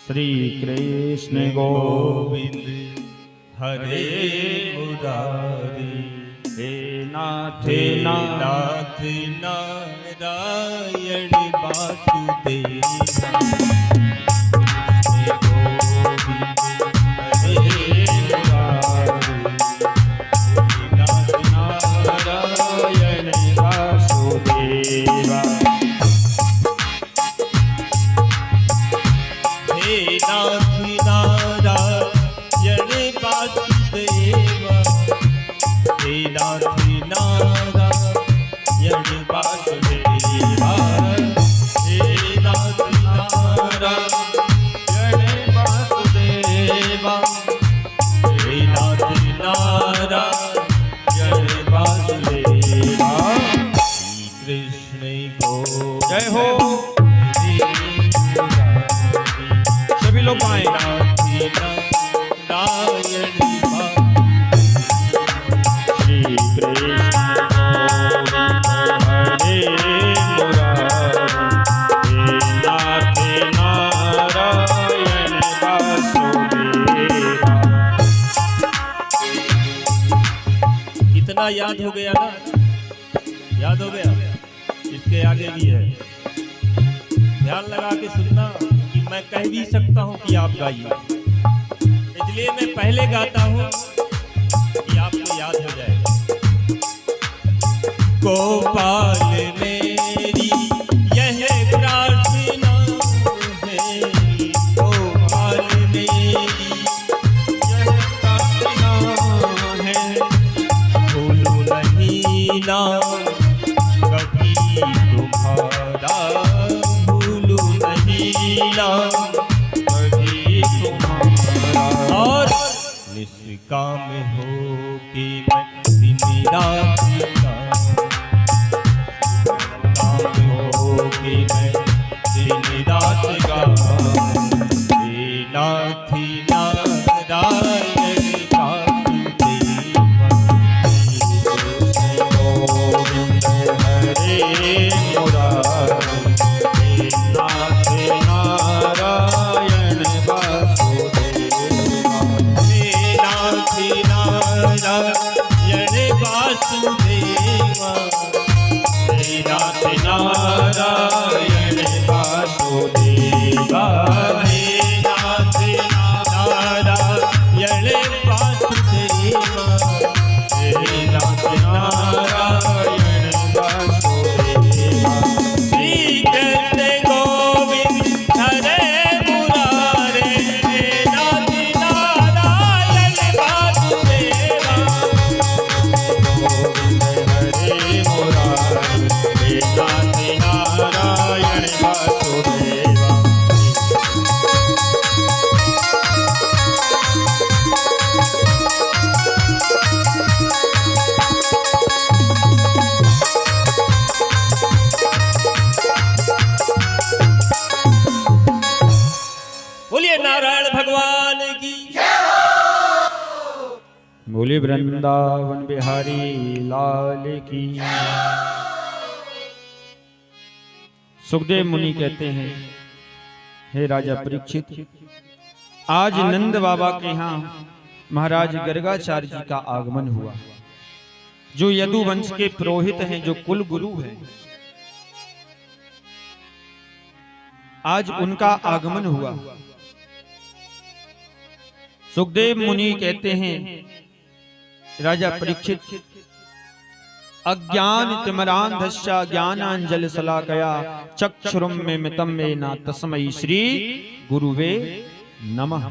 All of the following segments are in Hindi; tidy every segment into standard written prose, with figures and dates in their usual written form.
श्री कृष्ण गोविंद हरे मुरारी। हे नाथ नाथ नारायण वासुदेव। जय हो। सभी लोग आए। श्री इतना याद हो गया ना, याद हो गया। इसके आगे भी है, ध्यान लगा के सुनना कि मैं कह भी सकता हूँ कि आप गाइए, इसलिए मैं पहले गाता हूँ कि आपको याद हो जाए। गोपाल मेरी यह प्रार्थना है, गोपाल मेरी यह प्रार्थना है, भूलू नहीं ना तुम्हारा, भूलू नहीं ना कभी तुम्हारा। और निष्काम हो कि मैं दिन रात काम हो कि मैं दिन रात नाथ नारायण नारायण वासुदेवा। नाथ नारायण वासुदेवा, नाथ नारायण वासुदेवा। श्री कृष्ण गोविंद हरे मुरारे, नाथ नारायण वासुदेवा। गोविंद हरे मुरारे, नाथ नारायण वासुदेवा। बोलिए नारायण भगवान की। बोले वृंदावन बिहारी लाल की। सुखदेव मुनि कहते हैं, हे राजा परीक्षित, आज नंद बाबा के यहाँ महाराज गर्गाचार्य जी का आगमन हुआ, जो यदु वंश के पुरोहित हैं, जो कुल गुरु हैं। आज उनका आगमन हुआ। सुखदेव मुनि कहते हैं, राजा परीक्षित, अज्ञान तिमरांधस्य ज्ञानांजल शलाकया चक्षुरुन्मीलितं येन तस्मै श्री गुरुवे नमः।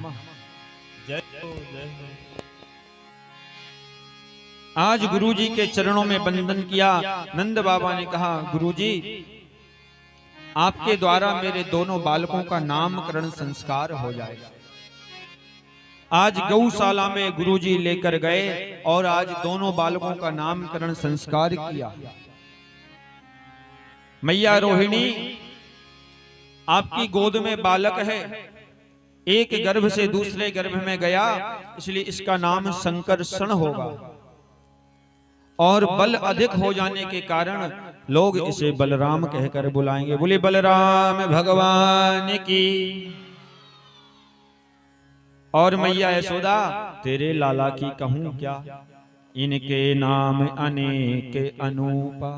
आज गुरुजी के चरणों में वंदन किया। नंद बाबा ने कहा, गुरुजी, आपके द्वारा मेरे दोनों बालकों का नामकरण संस्कार हो जाएगा। आज गौशाला में गुरुजी लेकर गए और आज दोनों बालकों का नामकरण संस्कार किया। मैया रोहिणी, आपकी गोद में बालक है, एक गर्भ से दूसरे गर्भ में गया, इसलिए इसका नाम संकर्षण होगा। और बल अधिक हो जाने के कारण लोग इसे बलराम कहकर बुलाएंगे। बोले बलराम भगवान की। और मैया यशोदा तेरे लाला की कहूं क्या, इनके नाम अनेक अनूपा।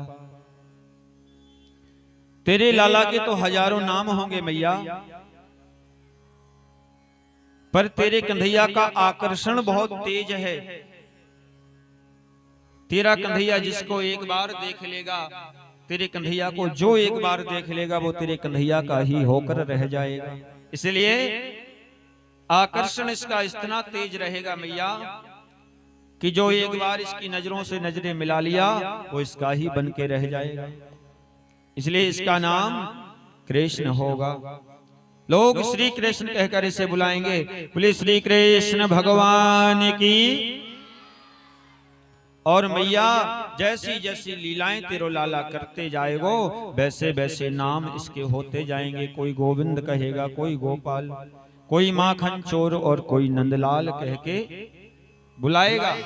तेरे लाला के तो हजारों नाम होंगे मैया, पर तेरे कन्हैया का आकर्षण बहुत तेज है। तेरा कन्हैया जिसको एक बार देख लेगा, तेरे कन्हैया को जो एक बार देख लेगा वो तेरे कन्हैया का ही होकर रह जाएगा। इसलिए आकर्षण इसका इतना तेज रहेगा मैया कि जो एक बार इसकी नजरों से नजरें मिला लिया वो इसका ही बन के रह जाएगा। इसलिए इसका नाम कृष्ण होगा। लोग श्री कृष्ण कहकर इसे बुलाएंगे। बोले श्री कृष्ण भगवान की। और मैया जैसी जैसी लीलाएं तेरो लाला करते जाएगो वैसे वैसे नाम इसके होते जाएंगे। कोई गोविंद कहेगा, कोई गोपाल, कोई माखन चोर और कोई नंदलाल कह के बुलाएगा।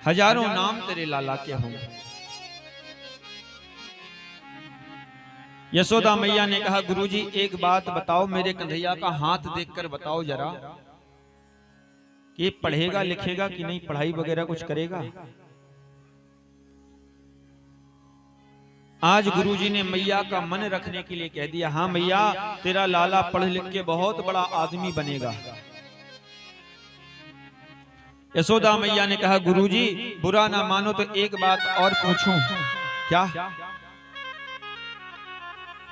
हजारों नाम तेरे लाला के होंगे। यशोदा मैया ने कहा गुरुजी एक बात बताओ, मेरे कन्हैया का हाथ देखकर बताओ जरा कि पढ़ेगा लिखेगा कि नहीं, पढ़ाई वगैरह कुछ करेगा। आज गुरुजी ने मैया का मन रखने के लिए कह दिया, हाँ मैया तेरा लाला पढ़ लिख के बहुत बड़ा आदमी बनेगा। यशोदा मैया ने कहा गुरुजी बुरा ना मानो तो एक बात और पूछूं। क्या?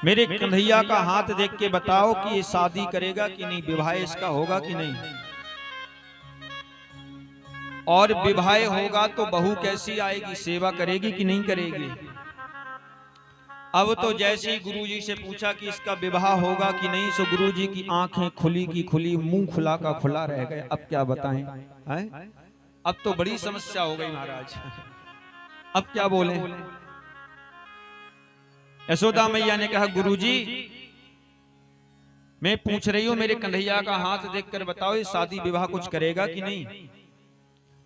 मेरे कन्हैया का हाथ देख के बताओ कि ये शादी करेगा कि नहीं, विवाह इसका होगा कि नहीं, और विवाह होगा तो बहू कैसी आएगी, सेवा करेगी कि नहीं करेगी। अब तो जैसे ही गुरुजी से पूछा कि इसका विवाह होगा कि नहीं, सो गुरुजी की आंखें खुली की खुली, मुंह खुला का खुला रह गए। अब क्या बताएं, हैं? अब तो बड़ी समस्या हो गई महाराज, अब क्या बोले। यशोदा मैया ने कहा गुरुजी मैं पूछ रही हूं मेरे कन्हैया का हाथ देखकर बताओ ये शादी विवाह कुछ करेगा कि नहीं,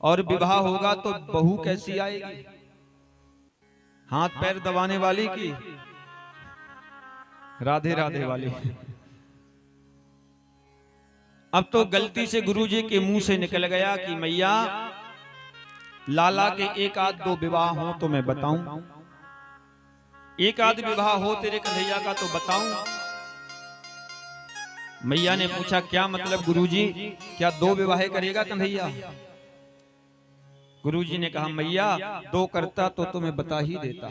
और विवाह होगा तो बहू कैसी आएगी, हाथ पैर दबाने वाली की राधे राधे वाली। अब तो गलती से गुरुजी के मुंह से निकल गया कि मैया लाला के एक आध दो विवाह हो तो मैं बताऊं, एक आध विवाह हो तेरे कन्हैया का तो बताऊं। मैया ने पूछा क्या मतलब गुरुजी, क्या दो विवाह करेगा कन्हैया? गुरुजी ने कहा मैया दो करता तो तुम्हें बता ही देता,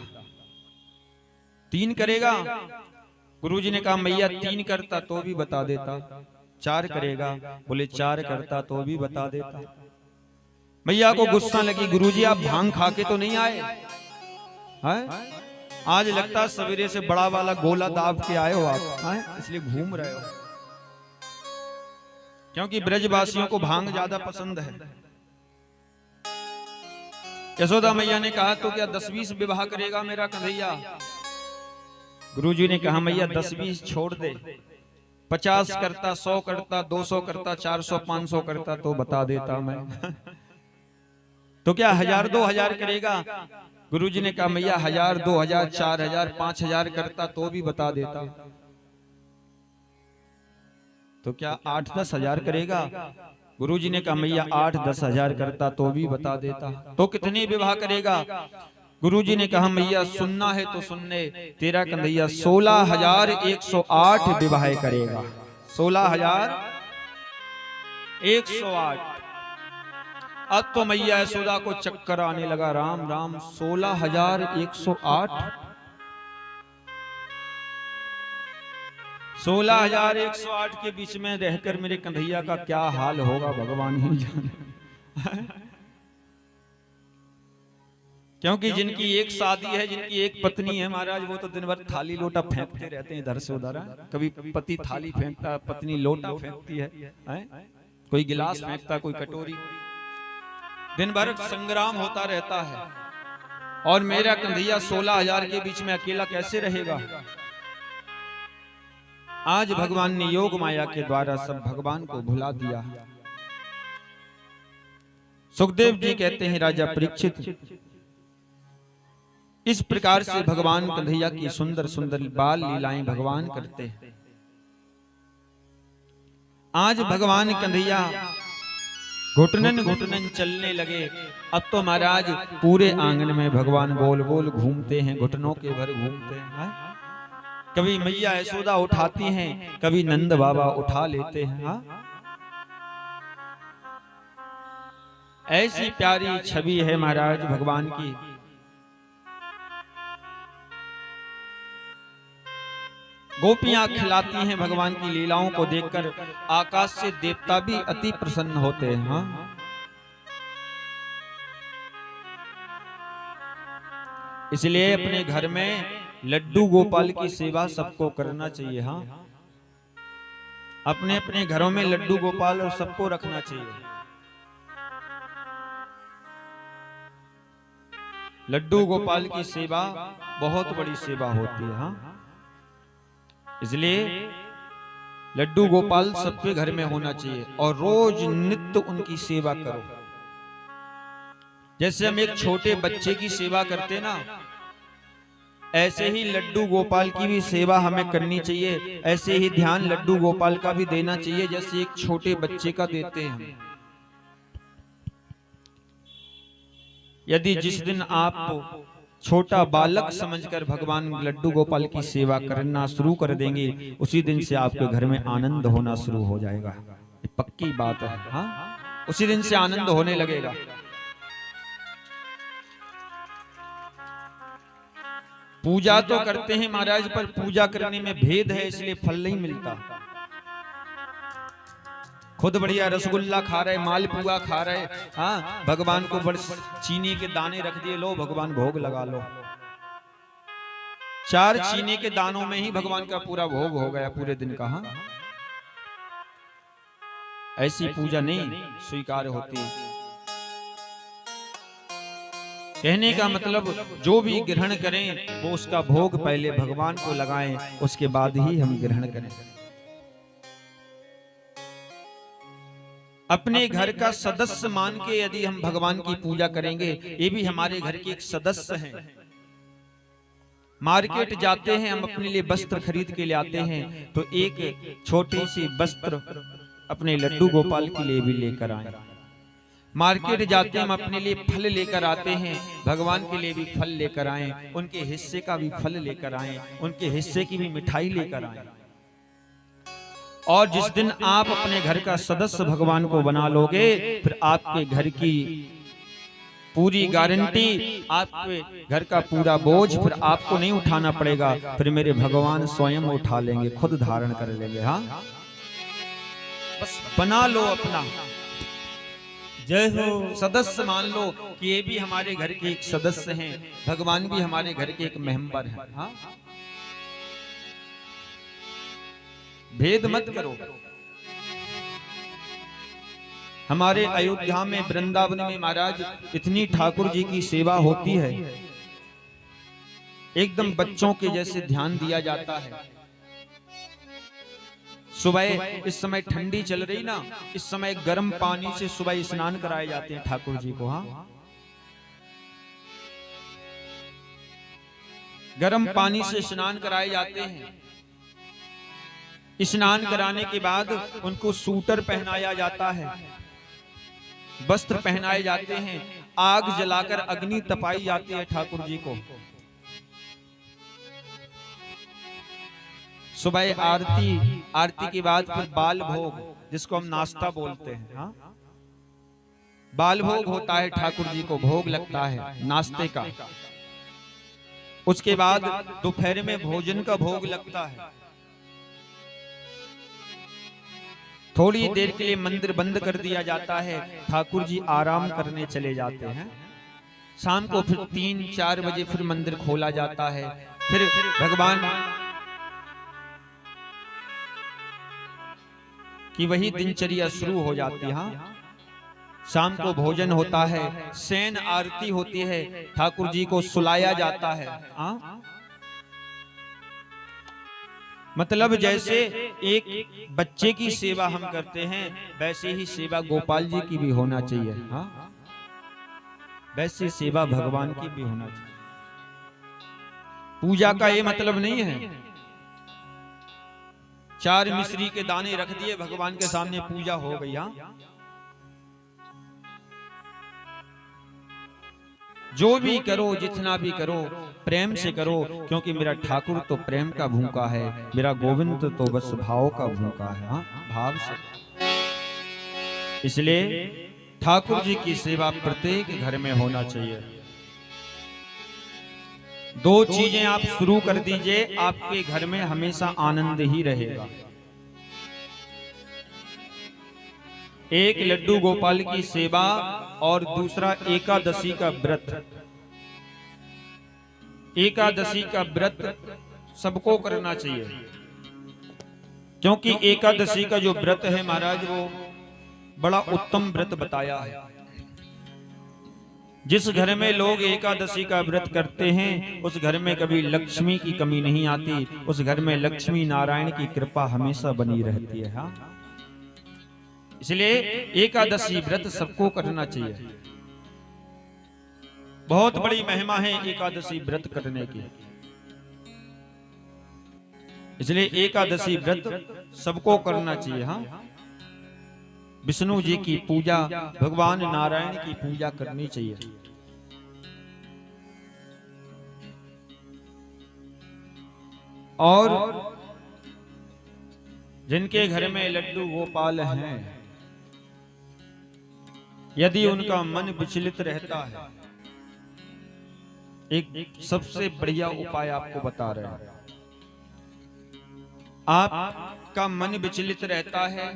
तीन करेगा? गुरुजी ने कहा मैया तीन करता तो भी बता देता, चार करेगा? बोले चार करता तो भी बता देता। मैया को गुस्सा लगी, गुरुजी आप भांग खा के तो नहीं आए हैं? आज लगता सवेरे से बड़ा वाला गोला दाब के आए हो आप, इसलिए घूम रहे हो, क्योंकि ब्रजवासियों को भांग ज्यादा पसंद है। यशोदा मैया ने कहा तो क्या 10-20 विवाह करेगा मेरा कन्हैया? गुरुजी ने कहा मैया 10-20 छोड़ दे, 50 करता, 100 करता, 200 करता, 400 500 करता तो बता देता मैं। तो क्या 1000-2000 करेगा? गुरुजी ने कहा मैया 1000, 2000, 4000, 5000 करता तो भी बता देता। तो क्या 8-10 हजार करेगा? गुरुजी ने कहा मैया 8-10 हजार करता तो भी बता देता। तो कितने विवाह करेगा? गुरुजी ने कहा मैया सुनना है तो सुनने, तेरा कन्हैया 16,108 विवाह करेगा। 16,108। अब तो मैया यशोदा को चक्कर आने लगा, राम राम 16,108, 16,108 के बीच में रहकर मेरे कन्हैया का क्या हाल होगा भगवान ही जाने। क्योंकि जिनकी एक शादी है, जिनकी एक पत्नी है महाराज, वो तो दिन भर थाली लोटा फेंकते रहते हैं इधर से उधर। कभी पति थाली फेंकता, पत्नी लोटा फेंकती है, कोई गिलास फेंकता, कोई कटोरी, दिन भर संग्राम होता रहता है। और मेरा कन्हैया 16,000 के बीच में अकेला कैसे रहेगा? आज भगवान ने योग माया के द्वारा सब भगवान को भुला दिया। सुखदेव जी कहते हैं राजा परीक्षित, इस प्रकार से भगवान कन्हैया की सुंदर सुंदर बाल लीलाएं भगवान करते हैं। आज भगवान कन्हैया घुटनन घुटनन चलने लगे। अब तो महाराज पूरे आंगन में भगवान गोल गोल घूमते हैं, घुटनों के भर घूमते हैं। कभी मैया यशोदा उठाती हैं, कभी नंद बाबा उठा लेते हैं। हाँ? ऐसी प्यारी छवि है महाराज भगवान की। गोपियां खिलाती हैं भगवान की लीलाओं को देखकर। आकाश से देवता भी अति प्रसन्न होते हैं। हाँ? इसलिए अपने घर में लड्डू गोपाल की सेवा सबको करना चाहिए। हाँ, अपने अपने घरों में लड्डू गोपाल और सबको रखना चाहिए। लड्डू गोपाल की सेवा बहुत बड़ी सेवा होती है। हाँ, इसलिए लड्डू गोपाल सबके घर में होना चाहिए और रोज नित्य उनकी सेवा करो। जैसे हम एक छोटे बच्चे की सेवा करते ना, ऐसे ही लड्डू गोपाल की भी सेवा हमें करनी चाहिए। ऐसे ही ध्यान लड्डू गोपाल का भी देना चाहिए जैसे एक छोटे बच्चे का देते हैं। यदि जिस दिन आप छोटा बालक समझकर भगवान लड्डू गोपाल की सेवा करना शुरू कर देंगे, उसी दिन से आपके घर में आनंद होना शुरू हो जाएगा। ये पक्की बात है। हाँ, उसी दिन से आनंद होने लगेगा। पूजा तो करते हैं महाराज, पर पूजा करने में भेद है, इसलिए फल नहीं मिलता। खुद बढ़िया रसगुल्ला खा रहे, मालपुआ खा रहे, हाँ, भगवान को बड़े चीनी के दाने रख दिए, लो भगवान भोग लगा लो। 4 चीनी के दानों में ही भगवान का पूरा भोग हो गया पूरे दिन का। हाँ? ऐसी पूजा नहीं स्वीकार होती। कहने का मतलब जो भी ग्रहण करें वो उसका भोग पहले भगवान को लगाएं, उसके बाद ही हम ग्रहण करें। अपने घर का सदस्य मान के यदि हम भगवान की पूजा करेंगे, ये भी हमारे घर के एक सदस्य हैं। मार्केट जाते हैं, हम अपने लिए वस्त्र खरीद के ले आते हैं, तो एक छोटी सी वस्त्र अपने लड्डू गोपाल के लिए भी लेकर आए। मार्केट जाते हैं, हम अपने लिए फल लेकर आते हैं, भगवान के लिए भी फल लेकर आए, उनके हिस्से का भी फल लेकर आए, उनके हिस्से की भी मिठाई लेकर आए। और जिस दिन आप अपने घर का सदस्य भगवान को बना लोगे, फिर आपके घर की पूरी गारंटी, आपके घर का पूरा बोझ फिर आपको नहीं उठाना पड़ेगा, फिर मेरे भगवान स्वयं उठा लेंगे, खुद धारण कर लेंगे। हाँ, बस बना लो अपना, जय हो, सदस्य मान लो कि ये भी हमारे घर के एक सदस्य हैं, भगवान भी हमारे घर के एक मेंबर हैं। हाँ? भेद मत करो। हमारे अयोध्या में, वृंदावन में महाराज इतनी ठाकुर जी की सेवा होती है, एकदम बच्चों के जैसे ध्यान दिया जाता है। सुबह, इस समय ठंडी चल रही ना, इस समय गर्म पानी से सुबह स्नान कराए जाते हैं ठाकुर जी को। हाँ, गर्म पानी से स्नान कराए जाते हैं। स्नान कराने के बाद उनको सूटर पहनाया जाता है, वस्त्र पहनाए जाते हैं, आग जलाकर अग्नि तपाई जाती है ठाकुर जी को। सुबह आरती के बाद फिर बाल भोग, जिसको हम नाश्ता बोलते हैं। हाँ? बाल भोग होता है, ठाकुर जी को भोग लगता है नाश्ते का। उसके बाद दोपहर में भोजन का भोग लगता है। थोड़ी देर के लिए मंदिर बंद कर दिया जाता है, ठाकुर जी आराम करने चले जाते हैं। शाम को फिर 3-4 बजे फिर मंदिर खोला जाता है, फिर भगवान कि वही दिनचर्या शुरू हो जाती है। हाँ? शाम को भोजन होता है, शयन आरती होती है, ठाकुर जी को सुलाया जाता है। हाँ? मतलब जैसे एक बच्चे की सेवा हम करते हैं, वैसे ही सेवा गोपाल जी की भी होना चाहिए। हाँ? वैसे सेवा भगवान की भी होना चाहिए। पूजा का ये मतलब नहीं है 4 मिश्री के दाने रख दिए भगवान के सामने, पूजा हो गई। हाँ, जो भी करो, जितना भी करो, प्रेम से करो, क्योंकि मेरा ठाकुर तो प्रेम का भूखा है, मेरा गोविंद तो बस भाव का भूखा है। हाँ, भाव से। इसलिए ठाकुर जी की सेवा प्रत्येक घर में होना चाहिए। 2 चीजें आप शुरू कर दीजिए, आपके घर में हमेशा आनंद ही रहेगा। एक लड्डू गोपाल की सेवा और दूसरा एकादशी का व्रत। एकादशी का व्रत सबको करना चाहिए, क्योंकि एकादशी का जो व्रत है महाराज, वो बड़ा उत्तम व्रत बताया है। जिस घर में लोग एकादशी का व्रत करते हैं, उस घर में कभी लक्ष्मी की कमी नहीं आती, उस घर में लक्ष्मी नारायण की कृपा हमेशा बनी रहती है। हाँ, इसलिए एकादशी व्रत सबको करना चाहिए। बहुत बड़ी महिमा है एकादशी व्रत करने की, इसलिए एकादशी व्रत सबको करना चाहिए। हाँ, विष्णु जी की पूजा, भगवान नारायण की पूजा करनी चाहिए। और जिनके घर में लड्डू गोपाल हैं, यदि उनका मन विचलित रहता है, एक सबसे बढ़िया उपाय आपको बता रहे हैं। आपका मन विचलित रहता है,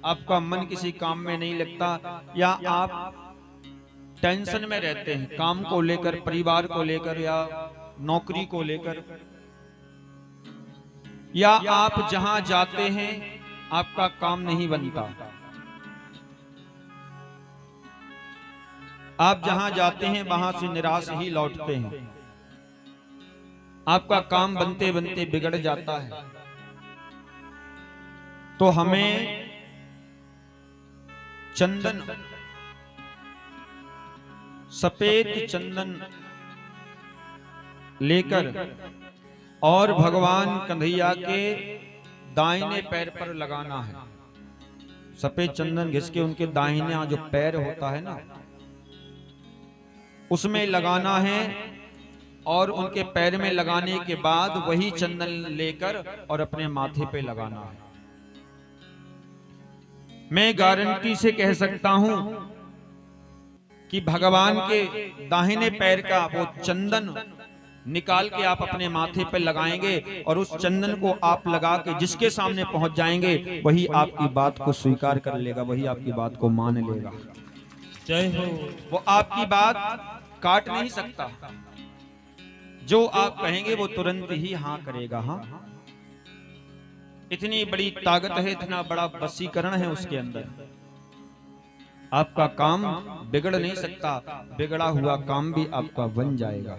आपका मन किसी काम में नहीं लगता, या आप टेंशन में रहते हैं काम को लेकर, परिवार को लेकर, या नौकरी को लेकर, या आप जहां जाते हैं आपका काम नहीं बनता, आप जहां जाते हैं वहां से निराश ही लौटते हैं, आपका काम बनते बनते बिगड़ जाता है, तो हमें चंदन, सफेद चंदन लेकर और भगवान कन्हैया के दाहिने पैर पर लगाना है। सफेद चंदन घिस के उनके दाहिने जो पैर होता है ना, उसमें लगाना है, और उनके पैर में लगाने के बाद वही चंदन लेकर और अपने माथे पे लगाना है। मैं गारंटी से कह सकता हूं कि भगवान के दाहिने पैर का वो चंदन निकाल के आप अपने माथे पे लगाएंगे, और उस चंदन को आप लगा के जिसके सामने पहुंच जाएंगे, वही आपकी बात को स्वीकार कर लेगा, वही आपकी बात को मान लेगा। जय हो। वो आपकी बात काट नहीं सकता, जो आप कहेंगे वो तुरंत ही हाँ करेगा। हाँ, इतनी बड़ी ताकत है, इतना बड़ा वशीकरण है उसके अंदर। आपका काम बिगड़ नहीं सकता, बिगड़ा हुआ काम भी आपका बन जाएगा।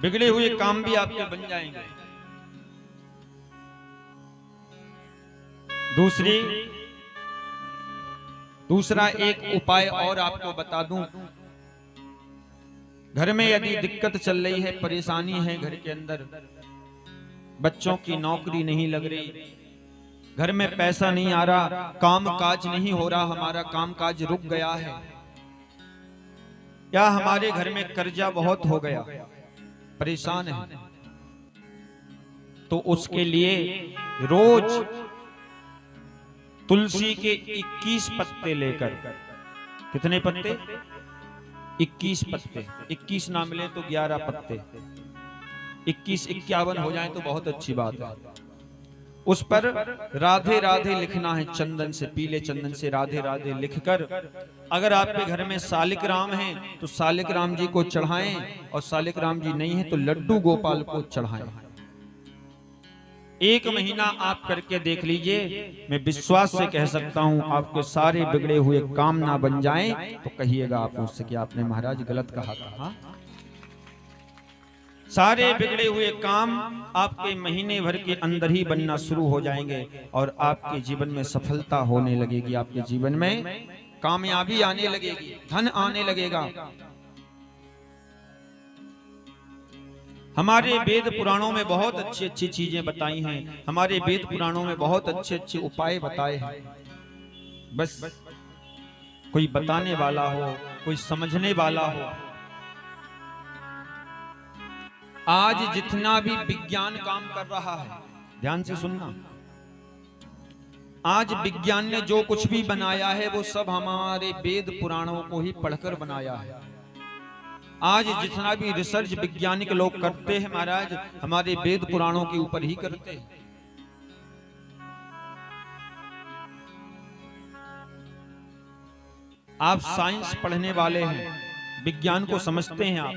बिगड़े हुए काम भी आपके बन जाएंगे। दूसरा एक उपाय और आपको बता दूं। घर में यदि दिक्कत चल रही है, परेशानी है, घर के अंदर बच्चों की नौकरी नहीं लग रही, घर में पैसा नहीं आ रहा, काम काज नहीं हो रहा, हमारा काम काज रुक गया है, या हमारे घर में कर्जा बहुत हो गया, परेशान है, तो उसके लिए रोज तुलसी के 21 पत्ते लेकर, कितने पत्ते? 21 पत्ते। 21 ना मिले तो 11 पत्ते, 21 51 हो जाए तो बहुत अच्छी बात है। उस पर राधे राधे लिखना है, चंदन से, पीले चंदन से राधे राधे लिखकर, अगर आपके घर में सालिक राम है तो सालिक राम जी को चढ़ाएं, और सालिक राम जी नहीं है तो लड्डू गोपाल को चढ़ाएं। 1 महीना आप करके देख लीजिए, मैं विश्वास से कह सकता हूं आपके सारे बिगड़े हुए काम ना बन जाएं, तो कहिएगा आप उससे कि आपने महाराज गलत कहा था। सारे बिगड़े हुए काम आपके महीने भर के अंदर ही बनना शुरू हो जाएंगे, और आपके जीवन में सफलता होने लगेगी, आपके जीवन में कामयाबी आने लगेगी, धन आने लगेगा, हमारे वेद पुराणों में बहुत अच्छी अच्छी चीजें बताई हैं, हमारे वेद पुराणों में बहुत अच्छे अच्छे उपाय बताए हैं। बस कोई बताने वाला हो, कोई समझने वाला हो। आज जितना भी विज्ञान काम कर रहा है, ध्यान से सुनना, आज विज्ञान ने जो कुछ भी बनाया है वो सब हमारे वेद पुराणों को ही पढ़कर बनाया है। आज जितना भी रिसर्च वैज्ञानिक लोग करते हैं महाराज, हमारे वेद पुराणों के ऊपर ही करते हैं। आप साइंस पढ़ने वाले हैं, विज्ञान को समझते हैं आप।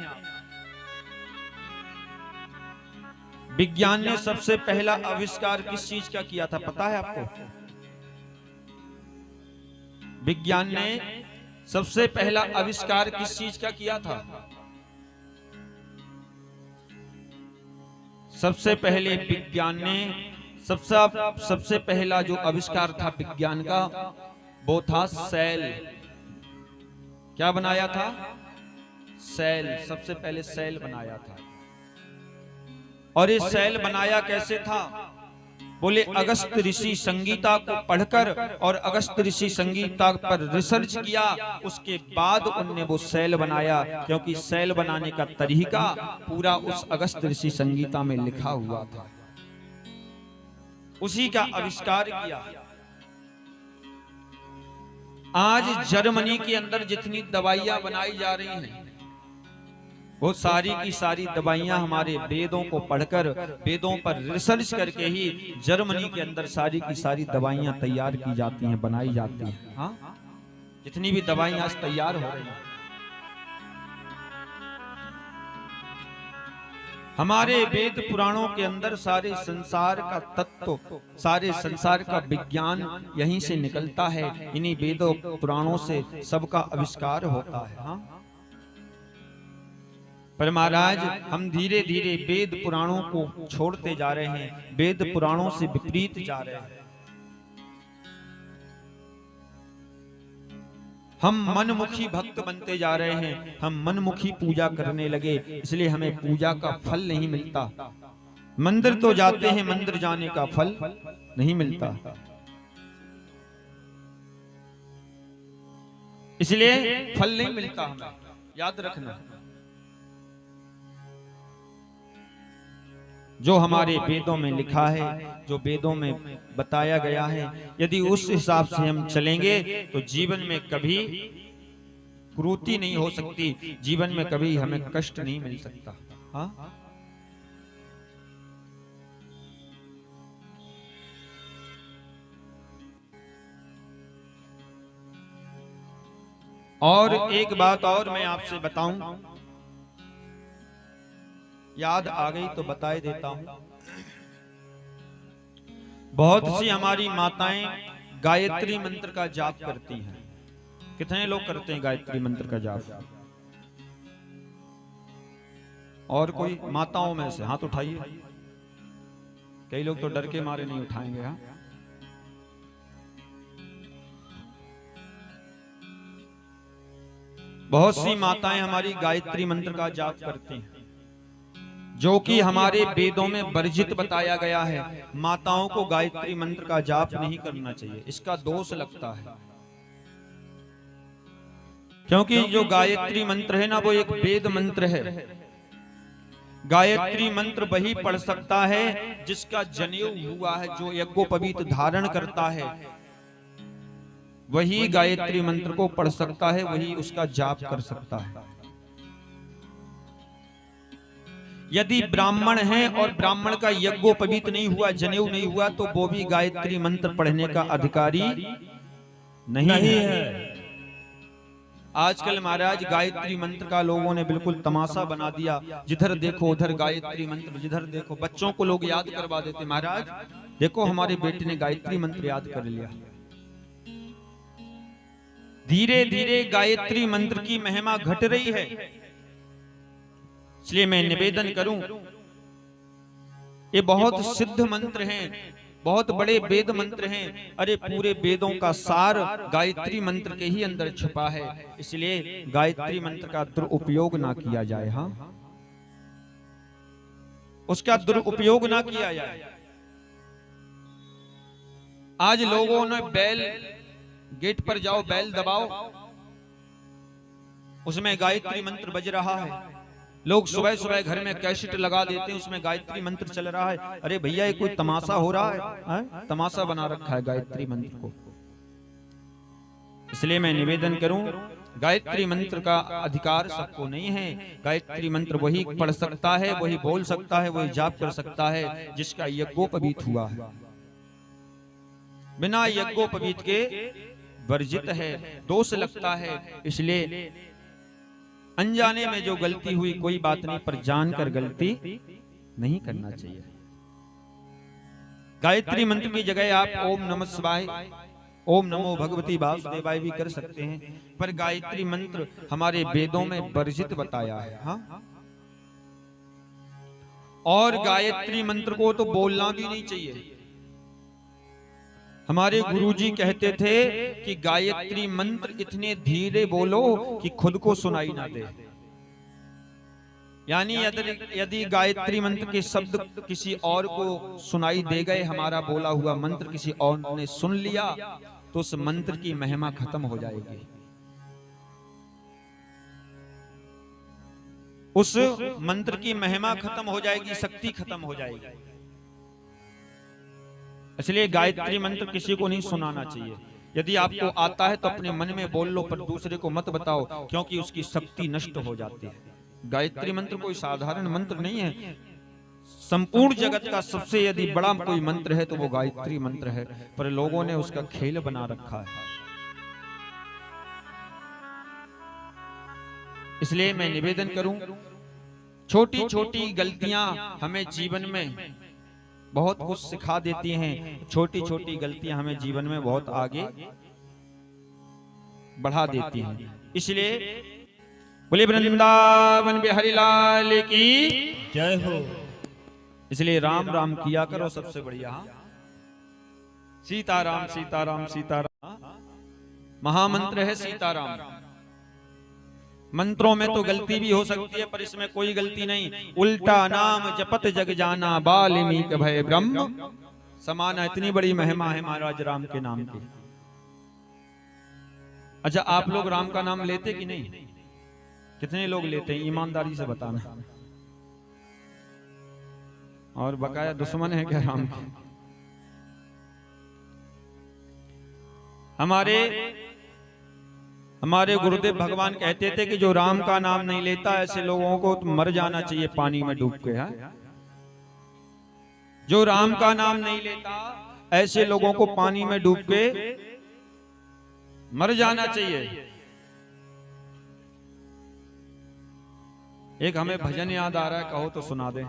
विज्ञान ने सबसे पहला आविष्कार किस चीज का किया था पता है आपको? विज्ञान ने सबसे पहला आविष्कार किस चीज का किया था? सबसे पहले विज्ञान ने सबसे पहला जो आविष्कार था विज्ञान का, वो था सेल। क्या बनाया था? सेल। सबसे पहले सेल बनाया था। और ये सेल बनाया कैसे था? बोले अगस्त ऋषि संगीता को पढ़कर और अगस्त ऋषि संगीता पर रिसर्च किया, उसके बाद उनने वो सेल बनाया, क्योंकि सेल बनाने का तरीका पूरा उस अगस्त ऋषि संगीता में लिखा हुआ था। उसी का आविष्कार किया। आज जर्मनी के अंदर जितनी दवाइयां बनाई जा रही हैं, वो सारी की सारी दवाइयां हमारे वेदों को पढ़कर, वेदों पर रिसर्च करके ही जर्मनी के अंदर सारी की सारी दवाइयां तैयार की जाती हैं, बनाई जाती हैं। हाँ, जितनी भी दवाइयां आज तैयार हो रही हैं, हमारे वेद पुराणों के अंदर सारे संसार का तत्व, सारे संसार का विज्ञान यहीं से निकलता है। इन्हीं वेदों पुराणों से सबका आविष्कार होता है। हाँ? पर महाराज हम धीरे धीरे वेद पुराणों को छोड़ते जा रहे हैं, वेद पुराणों से विपरीत जा रहे हैं। हम मनमुखी भक्त बनते जा रहे हैं, हम मनमुखी पूजा करने लगे, इसलिए हमें पूजा का फल नहीं मिलता। मंदिर तो जाते हैं, मंदिर जाने का फल नहीं मिलता। इसलिए फल नहीं मिलता हमें, याद रखना। जो हमारे वेदों में लिखा है, जो वेदों में बताया गया है, यदि उस हिसाब से हम चलेंगे तो जीवन में कभी क्रूति नहीं हो सकती, जीवन में कभी हमें कष्ट नहीं मिल सकता। हाँ? और एक बात और मैं आपसे बताऊं, याद आ गई तो बताए देता हूं। बहुत सी हमारी माताएं गायत्री मंत्र का जाप करती हैं। कितने लोग करते हैं गायत्री मंत्र का जाप? और कोई माताओं में से हाथ उठाइए। कई लोग तो डर के मारे नहीं उठाएंगे। हाँ, बहुत सी माताएं हमारी गायत्री मंत्र का जाप करती हैं, जो कि हमारे वेदों में वर्जित बताया गया है। माताओं को गायत्री मंत्र का जाप नहीं करना चाहिए, इसका दोष लगता है। क्योंकि जो गायत्री मंत्र है ना, वो एक वेद मंत्र है। गायत्री मंत्र वही पढ़ सकता है जिसका जनेऊ हुआ है, जो यज्ञोपवीत धारण करता है, वही गायत्री मंत्र को पढ़ सकता है, वही उसका जाप कर सकता है। यदि ब्राह्मण है और ब्राह्मण का यज्ञोपवीत नहीं हुआ, जनेऊ नहीं हुआ, तो वो भी गायत्री मंत्र पढ़ने का अधिकारी नहीं है। आजकल महाराज गायत्री मंत्र का लोगों ने बिल्कुल तमाशा बना दिया। जिधर देखो उधर गायत्री मंत्र, जिधर देखो बच्चों को लोग याद करवा देते। महाराज देखो हमारे बेटे ने गायत्री मंत्र याद कर लिया। धीरे धीरे गायत्री मंत्र की महिमा घट रही है। इसलिए मैं निवेदन करूं, ये बहुत सिद्ध मंत्र हैं, बहुत बड़े वेद मंत्र हैं। अरे पूरे वेदों का सार गायत्री मंत्र के ही अंदर छुपा है। इसलिए गायत्री मंत्र का दुरुपयोग ना किया जाए। हाँ, उसका दुरुपयोग ना किया जाए। आज लोगों ने बैल, गेट पर जाओ बैल दबाओ, उसमें गायत्री मंत्र बज रहा है। लोग सुबह सुबह घर में कैसेट लगा देते हैं, उसमें गायत्री मंत्र चल रहा है। अरे भैया ये कोई तमाशा हो रहा है? तमाशा बना रखा है गायत्री मंत्र को। इसलिए मैं निवेदन करूं, गायत्री मंत्र का अधिकार सबको नहीं है। गायत्री मंत्र वही पढ़ सकता है, वही बोल सकता है, वही जाप कर सकता है जिसका यज्ञोपवीत हुआ है। बिना यज्ञोपवीत के वर्जित है, दोष लगता है। इसलिए अनजाने में जो गलती हुई कोई बात नहीं, पर जानकर गलती नहीं करना चाहिए। गायत्री मंत्र की जगह आप ओम नमः शिवाय, ओम नमो भगवती वासुदेवाय भी कर सकते हैं, पर गायत्री मंत्र हमारे वेदों में वर्जित बताया है। हाँ, और गायत्री मंत्र को तो बोलना भी नहीं चाहिए। हमारे गुरुजी कहते थे कि गायत्री मंत्र इतने धीरे बोलो कि खुद को सुनाई ना दे। यानी यदि गायत्री मंत्र के शब्द किसी और को सुनाई दे गए, हमारा बोला हुआ मंत्र किसी और ने सुन लिया, तो उस मंत्र की महिमा खत्म हो जाएगी, उस मंत्र की महिमा खत्म हो जाएगी, शक्ति खत्म हो जाएगी। इसलिए गायत्री मंत्र किसी को नहीं सुनाना चाहिए। यदि आपको आता है तो अपने मन में बोल लो, पर दूसरे को मत बताओ, क्योंकि उसकी शक्ति नष्ट हो जाती है। गायत्री मंत्र कोई साधारण मंत्र नहीं है। संपूर्ण जगत का सबसे यदि बड़ा कोई मंत्र है तो वो गायत्री मंत्र है, पर लोगों ने उसका खेल बना रखा है। इसलिए मैं निवेदन करूं, छोटी छोटी गलतियां हमें जीवन में बहुत कुछ सिखा देती हैं। छोटी छोटी गलतियां हमें जीवन में बहुत आगे बढ़ा देती हैं। इसलिए बोले वृंदावन बिहारी लाल की जय हो। इसलिए राम राम किया करो, सबसे बढ़िया। सीताराम सीताराम सीताराम महामंत्र है सीताराम। मंत्रों में तो गलती भी हो सकती है, पर इसमें कोई गलती नहीं। उल्टा नाम जपत जग जाना, बाल्मीकि भय ब्रह्म समाना। इतनी बड़ी महिमा है महाराज राम के नाम की। अच्छा, आप लोग राम का नाम लेते कि नहीं? कितने लोग लेते हैं? ईमानदारी से बताना। और बकाया दुश्मन है क्या राम के? हमारे गुरुदेव भगवान कहते थे कि जो राम का नाम नहीं लेता ऐसे लोगों को तो मर जाना चाहिए पानी में डूब के। है जो राम का नाम नहीं लेता ऐसे लोगों को पानी में डूब के मर जाना चाहिए। एक हमें भजन याद आ रहा है, कहो तो सुना दे।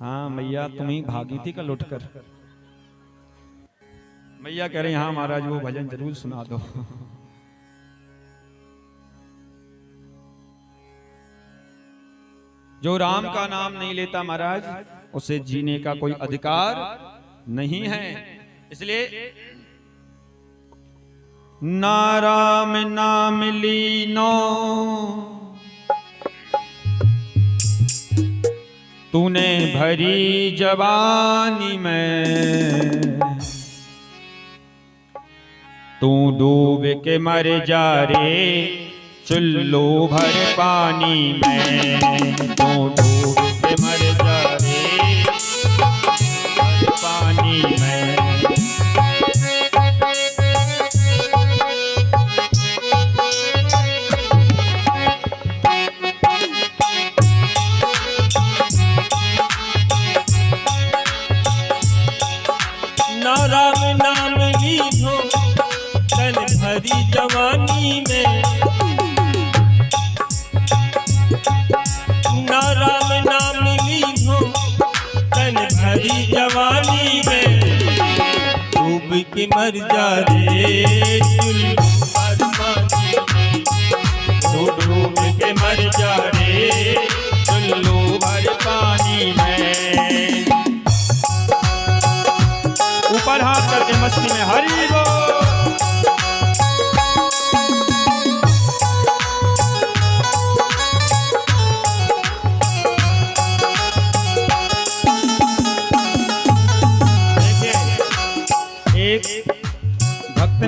हाँ मैया तुम ही भागी थी कल उठकर। मैया कह रहे हैं हाँ महाराज वो भजन जरूर सुना दो। जो राम का नाम नहीं लेता महाराज, उसे जीने का कोई अधिकार नहीं है। इसलिए ना राम नाम लीनो तूने भरी जवानी में, तू डूब के मर जा रे चुल्लू भर पानी में। तू डूब के मर जा रे भर पानी में। ना राम नाम लीधो तन भरी जवानी में, ना राम नाम लीधो तन भरी जवानी में। डूब के मर जा रे चुल्लू भर पानी में। तू डूब के मर जा रे चुल्लू भर पानी में। ऊपर हाथ करके मस्ती में हरि बोल।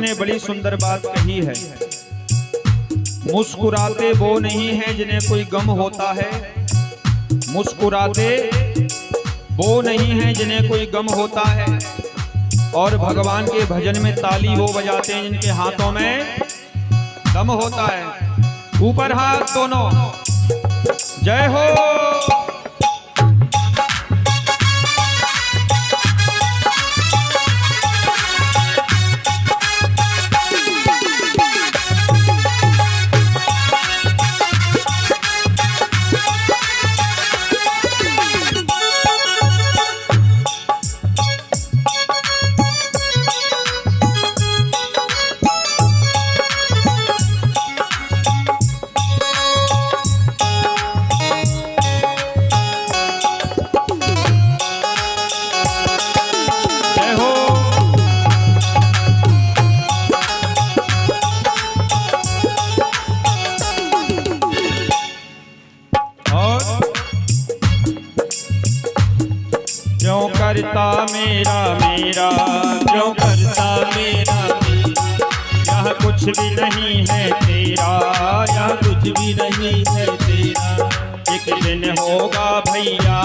ने बड़ी सुंदर बात कही है। मुस्कुराते वो नहीं है जिन्हें कोई गम होता है, मुस्कुराते वो नहीं है जिन्हें कोई गम होता है, और भगवान के भजन में ताली वो बजाते हैं जिनके हाथों में दम होता है। ऊपर हाथ दोनों, जय हो। क्यों करता मेरा मेरा, क्यों करता मेरा मेरा, यहाँ कुछ भी नहीं है तेरा, यहाँ कुछ भी नहीं है तेरा। एक दिन होगा भैया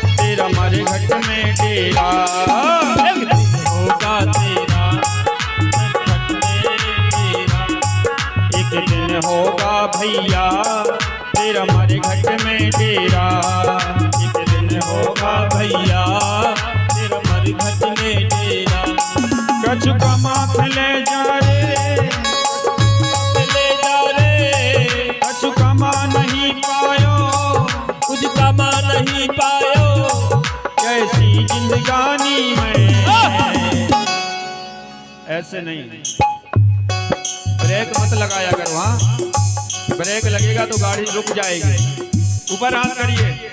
तेरा मरघट में डेरा, एक दिन होगा तेरा मरघट में डेरा। एक दिन होगा भैया तेरा मरघट में डेरा, एक दिन होगा भैया तेरा मरघट में डेरा। कछु कमा ले जा रे, ले जा रे, कछु कमा नहीं पायो, कुछ कमा नहीं पायो, कैसी जिंदगानी में। ऐसे नहीं, ब्रेक मत लगाया करो, हाँ ब्रेक लगेगा तो गाड़ी रुक जाएगी। ऊपर हाथ करिए।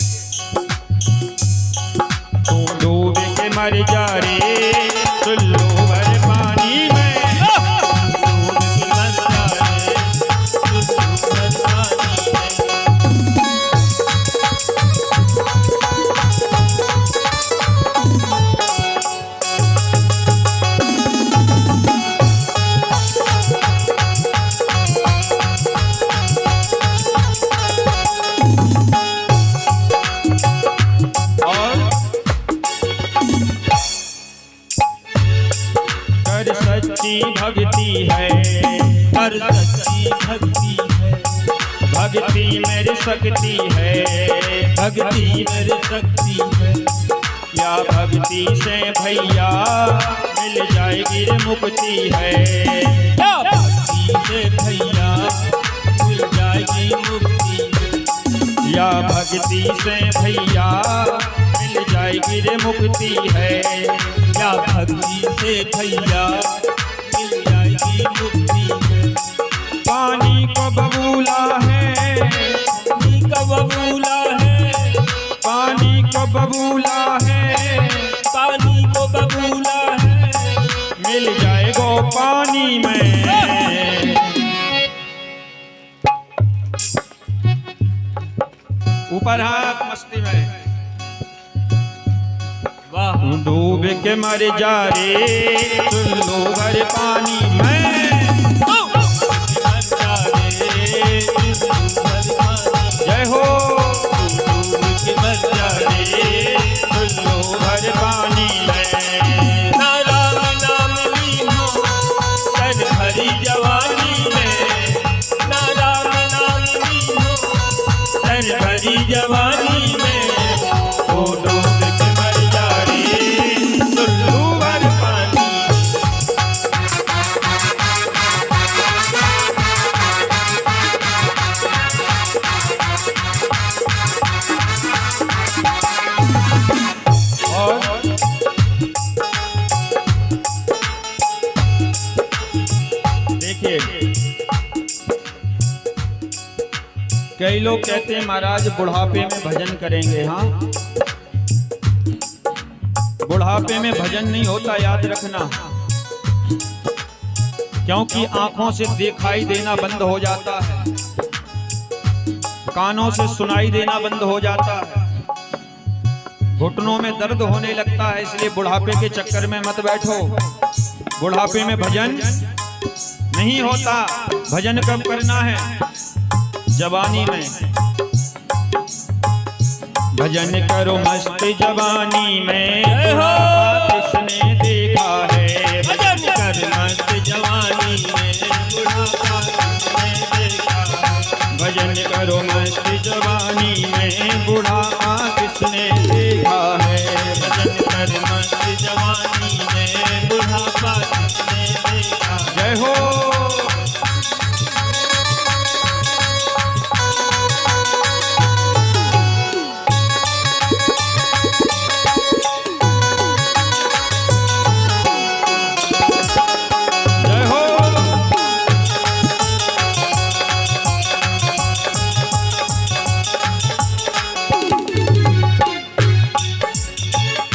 तू डूब के मर जा रे चुल्लू भर पानी में, डूब के मर जा रे चुल्लू भर पानी में। सच्ची भक्ति है, कर सच्ची भक्ति है, भक्ति मेरी शक्ति है, भक्ति मेरी शक्ति है। या भक्ति से भैया मिल जाएगी रे मुक्ति है, या भक्ति से भैया मिल जाएगी मुक्ति है। या भक्ति से भैया मिल जाएगी रे मुक्ति है, या भक्ति से भैया मिल जाएगी मुक्ति है। पानी को बबूला है, पानी का बबूला है, पानी को बबूला है, पानी को बबूला है, मिल जाएगो पानी में। ऊपर हाथ मस्ती में। वाह। डूब के मर जा रे चुल्लू भर पानी में, मर जा रे चुल्लू भर पानी। जय हो। डूब के मर जा रे चुल्लू भर पानी में, ना राम नाम लीनो तन भरी जवानी में, ना राम नाम लीनो तन भरी जवानी में। ओ डूब के मर जा रे चुल्लू भर पानी। और देखिए कई लोग कहते हैं महाराज बुढ़ापे में भजन करेंगे। हाँ बुढ़ापे में भजन नहीं होता, याद रखना, क्योंकि आंखों से दिखाई देना बंद हो जाता है, कानों से सुनाई देना बंद हो जाता है, घुटनों में दर्द होने लगता है। इसलिए बुढ़ापे के चक्कर में मत बैठो, बुढ़ापे में भजन नहीं होता। भजन कब करना है? जवानी में। भजन करो मस्त जवानी में, बुढ़ापा किसने देखा है। भजन कर मस्त जवानी में, बुढ़ापा किसने देखा है। भजन करो मस्त जवानी में, बुढ़ापा किसने देखा है। भजन कर मस्त जवानी में, बुढ़ापा किसने देखा है। जय हो।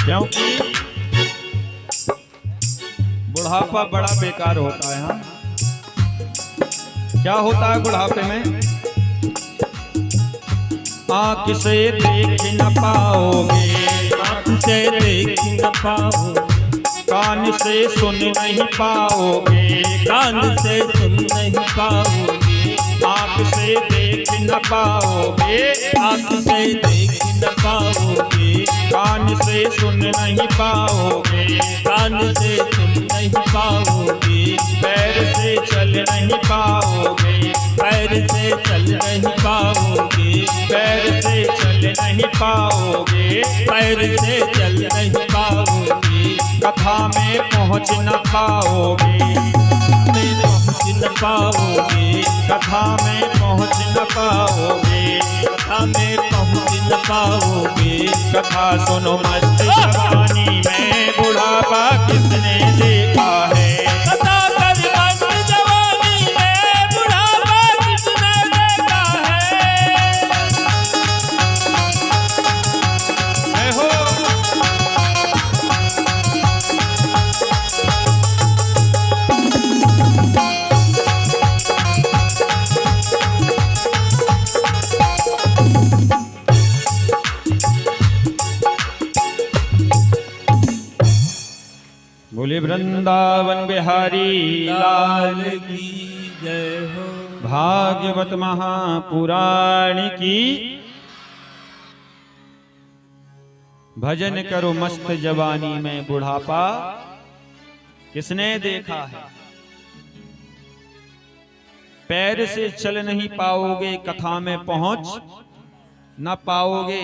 क्योंकि बुढ़ापा बड़ा बेकार होता है। हाँ, क्या होता है बुढ़ापे में? आँख से देख न पाओगे, आँख से देख न पाओगे, कान से सुन नहीं पाओगे, कान से सुन नहीं पाओगे। आँख से देख न पाओगे, आँख से देख न पाओगे, कान से सुन नहीं पाओगे, कान से सुन नहीं पाओगे। पैर से चल नहीं पाओगे, पैर से चल नहीं पाओगे, पैर से चल नहीं पाओगे, पैर से चल नहीं पाओगे। कथा में पहुँच न पाओगे, में पहुँच न पाओगे, कथा में पहुँच न पाओगे, कथा में पहुँच न पाओगे। कथा सुनो मस्त जवानी में, बुढ़ापा किसने देखा है। कथा कर मस्त जवानी में, बुढ़ापा किसने देखा है। जय हो। बोले वृंदावन बिहारी लाल लाल की जय हो। भागवत महापुराण की। भजन करो मस्त जवानी में, बुढ़ापा किसने देखा है। पैर से चल नहीं पाओगे, कथा में पहुंच न पाओगे।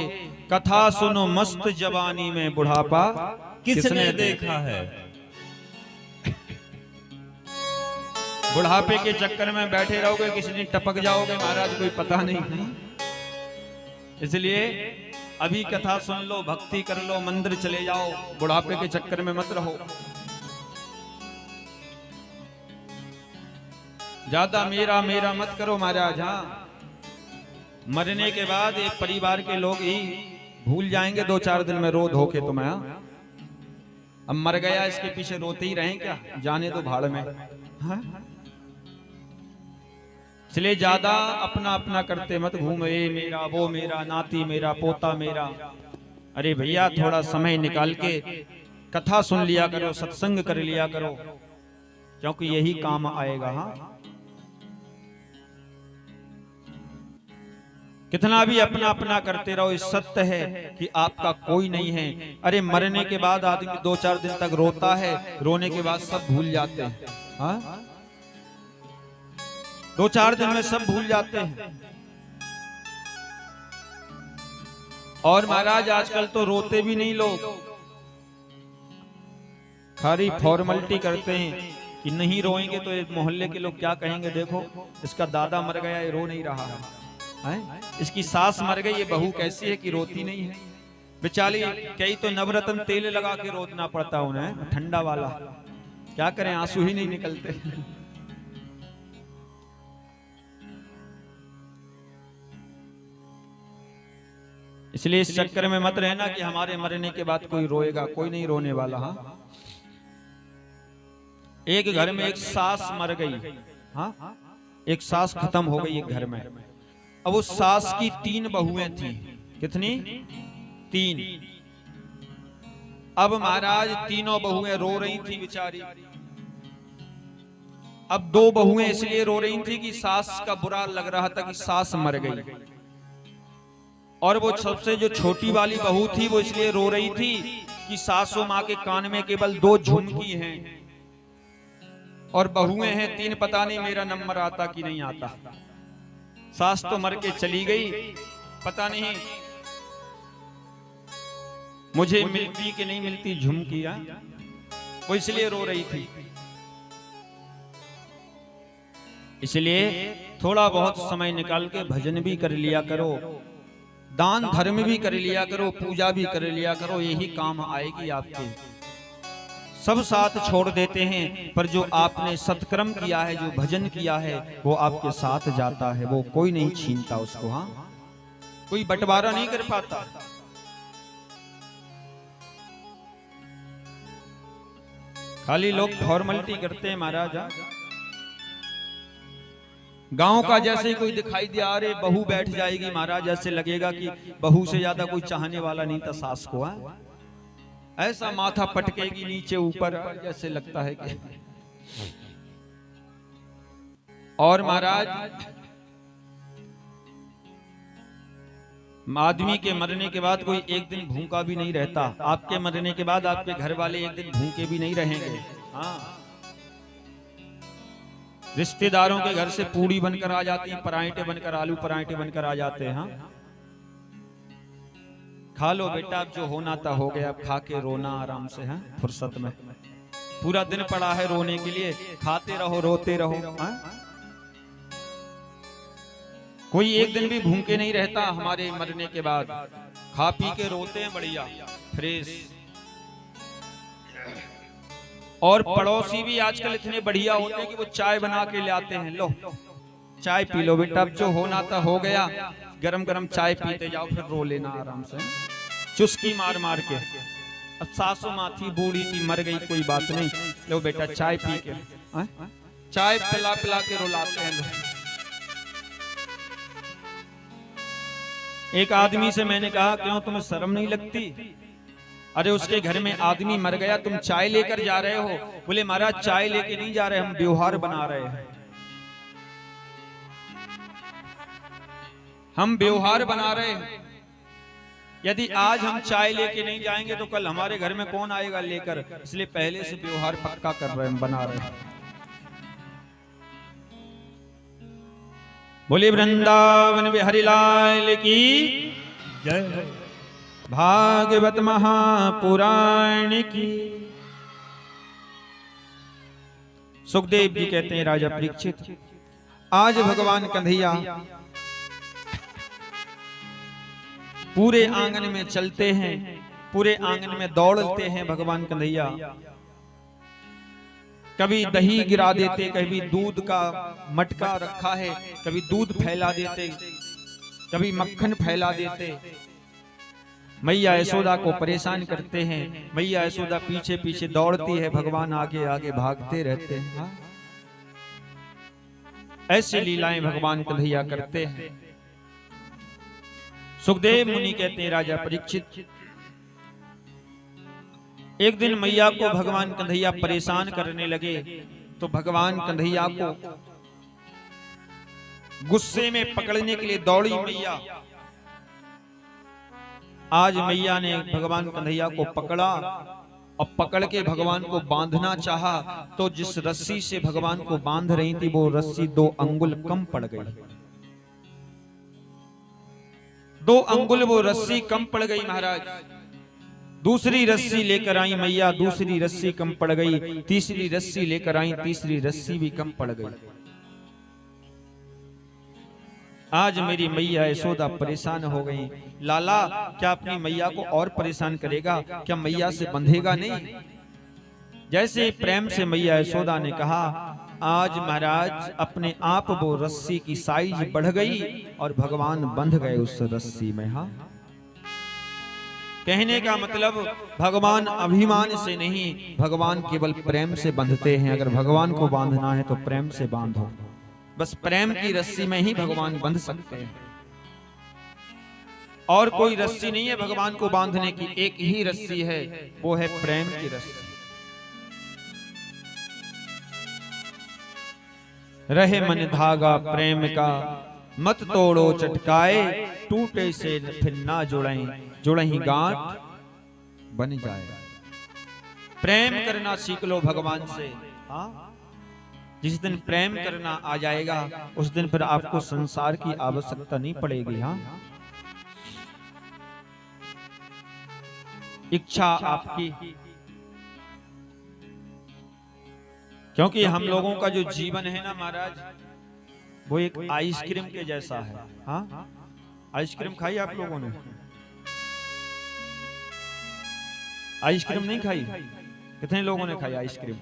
कथा सुनो मस्त जवानी में, बुढ़ापा किसने देखा है। बुढ़ापे के चक्कर में बैठे रहोगे, किसी दिन टपक जाओगे महाराज, कोई पता नहीं। इसलिए अभी कथा सुन लो, भक्ति कर लो, मंदिर चले जाओ, बुढ़ापे के चक्कर में मत रहो। ज्यादा मेरा मेरा मत करो महाराज। हाँ, मरने के बाद एक परिवार के लोग ही भूल जाएंगे 2-4 दिन में रो धो के तुम्हें। अब मर गया इसके पीछे रोते ही रहें क्या, जाने तो भाड़ में। हाँ? इसलिए ज्यादा अपना अपना करते मत घूमो, ये मेरा वो मेरा, नाती मेरा, पोता मेरा। अरे भैया थोड़ा समय निकाल के कथा सुन लिया करो, सत्संग कर लिया करो, क्योंकि यही काम आएगा। हाँ, कितना भी अपना अपना करते रहो, इस सत्य है कि आपका कोई नहीं है। अरे मरने के बाद आदमी 2-4 दिन तक रोता है, रोने के बाद सब भूल जाते हैं। हाँ? 2-4 दिन में सब भूल जाते हैं। और महाराज आजकल तो रोते भी नहीं लोग, खाली फॉर्मेलिटी करते हैं कि नहीं रोएंगे तो मोहल्ले के लोग क्या कहेंगे, देखो इसका दादा मर गया, ये रो नहीं रहा है। इसकी सास मर गई, ये बहू कैसी है कि रोती नहीं है। बेचारी कई तो नवरत्न तेल लगा के रोतना पड़ता उन्हें, ठंडा वाला। क्या करें, आंसू ही नहीं निकलते। इसलिए इस चक्कर में मत रहना कि हमारे मरने के बाद कोई रोएगा, कोई नहीं रोने वाला। हाँ, एक घर में एक सास मर गई। हाँ, एक सास खत्म हो गई एक घर में। अब उस सास की 3 बहुएं थी। कितनी? 3। अब महाराज तीनों बहुएं रो रही थी बेचारी। अब दो बहुएं इसलिए रो रही थी कि सास का बुरा लग रहा था कि सास मर गई, और वो सबसे जो छोटी वाली बहू थी वो इसलिए रो रही थी कि सासू माँ के कान में केवल 2 झुमकी हैं और बहुएं हैं 3, पता नहीं मेरा नंबर आता कि नहीं आता। सास तो मर के चली गई, पता नहीं मुझे मिलती कि नहीं मिलती झुमकियां, वो इसलिए रो रही थी। इसलिए थोड़ा बहुत समय निकाल के भजन भी कर लिया करो, दान धर्म भी कर लिया करो, पूजा भी कर लिया करो, यही काम आएगी आपके। सब साथ छोड़ देते हैं, पर जो आपने सत्कर्म किया है, जो भजन किया है, वो आपके साथ जाता है, वो कोई नहीं छीनता उसको। हाँ, कोई बंटवारा नहीं कर पाता। खाली लोग फॉर्मेलिटी करते हैं महाराज। गांव का जैसे कोई दिखाई दिया, अरे बहू बैठ जाएगी महाराज, ऐसे लगेगा कि बहू से ज्यादा कोई चाहने वाला नहीं था सास को। ऐसा माथा पटकेगी नीचे ऊपर, जैसे लगता है कि। और महाराज आदमी के मरने के बाद कोई एक दिन भूखा भी नहीं रहता। आपके मरने के बाद आपके घर वाले एक दिन भूखे भी नहीं रहेंगे। हाँ, रिश्तेदारों के घर से पूड़ी बनकर आ जाती है, पराठे बनकर, आलू पराठे बनकर आ जाते हैं। हाँ, खा लो बेटा, अब जो होना था हो गया, अब खा के रोना आराम से है फुर्सत में। पूरा दिन पड़ा है रोने के लिए, खाते रहो रोते रहो। हाँ? कोई एक दिन भी भूखे नहीं रहता हमारे मरने के बाद, खा पी के रोते हैं बढ़िया फ्रेश। और पड़ोसी भी आजकल इतने बढ़िया होते हैं कि वो चाय बना के ले आते हैं, लो चाय पी लो बेटा, अब जो होना था हो गया, गरम गरम चाय पीते जाओ, फिर रो लेना आराम से, चुस्की मार मार के। अब सासू माँ थी, बूढ़ी थी, मर गई, कोई बात नहीं, लो बेटा चाय पी के। चाय पिला पिला के रुलाते हैं लोग। एक आदमी से मैंने कहा, क्यों तुम्हें शर्म नहीं लगती? अरे उसके घर में आदमी मर गया, तुम चाय लेकर जा रहे हो। बोले महाराज चाय लेके नहीं जा रहे, हम व्यवहार बना रहे हैं। हम व्यवहार बना रहे हैं। यदि आज हम चाय लेके नहीं जाएंगे तो कल हमारे घर में कौन आएगा लेकर, इसलिए पहले से व्यवहार पक्का कर रहे हैं, बना रहे हैं। बोले वृंदावन बिहारी लाल की जय। भागवत महापुराण की। सुखदेव जी कहते हैं, राजा परीक्षित, आज भगवान कन्हैया पूरे आंगन में चलते हैं, पूरे आंगन में दौड़ते हैं। भगवान कन्हैया कभी दही गिरा देते, कभी दूध का मटका रखा है, कभी दूध फैला देते, कभी मक्खन फैला देते। मैया यशोदा को परेशान करते हैं। मैया यशोदा पीछे पीछे दौड़ती है, भगवान आगे आगे भागते रहते हैं। ऐसी लीलाएं भगवान कन्हैया करते हैं। सुखदेव मुनि कहते हैं, राजा परीक्षित, एक दिन मैया को भगवान कन्हैया परेशान करने लगे, तो भगवान कन्हैया को गुस्से में पकड़ने के लिए दौड़ी मैया। आज मैया ने भगवान कन्हैया को पकड़ा और पकड़ के भगवान को बांधना चाहा, तो जिस रस्सी से भगवान को बांध रही थी वो रस्सी 2 अंगुल कम पड़ गई। 2 अंगुल वो रस्सी कम पड़ गई महाराज। दूसरी रस्सी लेकर आई मैया, दूसरी रस्सी कम पड़ गई। तीसरी रस्सी लेकर आई, तीसरी रस्सी भी कम पड़ गई। आज मेरी मैया यशोदा परेशान हो गई। लाला क्या अपनी मैया को और परेशान करेगा? क्या मैया से बंधेगा नहीं? जैसे प्रेम से मैया यशोदा ने कहा, आज महाराज अपने आप वो रस्सी की साइज बढ़ गई और भगवान बंध गए उस रस्सी में। हाँ, कहने का मतलब भगवान अभिमान से नहीं, भगवान केवल प्रेम से बंधते हैं। अगर भगवान को बांधना है तो प्रेम से बांधो, बस प्रेम की रस्सी में ही भगवान बंध सकते हैं। और कोई रस्सी नहीं है भगवान को बांधने की, एक ही रस्सी है, वो है प्रेम की रस्सी। रहे मन धागा प्रेम का, मत तोड़ो चटकाए, टूटे से फिर ना जुड़ई, जुड़ई गांठ बन जाए। प्रेम करना सीख लो भगवान से। हाँ, जिस दिन प्रेम करना आ जाएगा उस दिन फिर आपको संसार की आवश्यकता नहीं पड़ेगी। हाँ, इच्छा आपकी, क्योंकि हम लोगों का जो जीवन है ना महाराज, वो एक आइसक्रीम के जैसा है। हाँ, आइसक्रीम खाई आप लोगों ने? आइसक्रीम नहीं खाई? कितने लोगों ने खाई आइसक्रीम?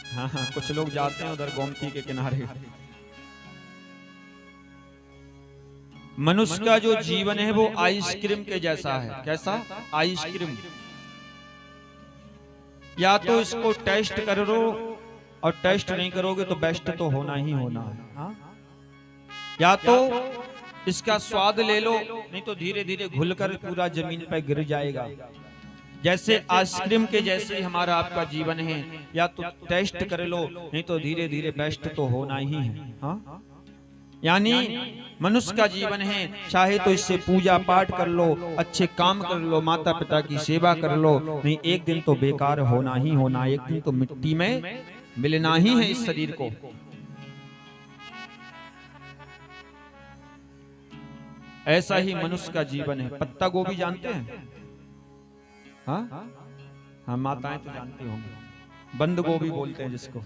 हाँ हाँ, कुछ लोग जाते हैं उधर गोमती के किनारे। मनुष्य का जो जीवन है वो आइसक्रीम के जैसा है। कैसा? आइसक्रीम। या तो इसको टेस्ट कर लो, और टेस्ट नहीं करोगे तो बेस्ट तो होना ही होना है। हाँ? या तो इसका स्वाद ले लो, नहीं तो धीरे धीरे घुलकर पूरा जमीन पर गिर जाएगा। जैसे आइसक्रीम के जैसे ही हमारा आपका जीवन है, या तो टेस्ट कर लो, नहीं तो धीरे धीरे बेस्ट तो होना ही है। हाँ? यानी मनुष्य का जीवन है, चाहे तो इससे पूजा पाठ कर लो, अच्छे काम कर लो, माता पिता की सेवा कर लो, नहीं एक दिन तो बेकार होना ही होना, एक दिन तो मिट्टी में मिलना ही है इस शरीर को। ऐसा ही मनुष्य का जीवन है। पत्ता गोभी जानते हैं? हाँ हाँ, माताएं तो जानती होंगी, बंद गोभी बोलते हैं जिसको।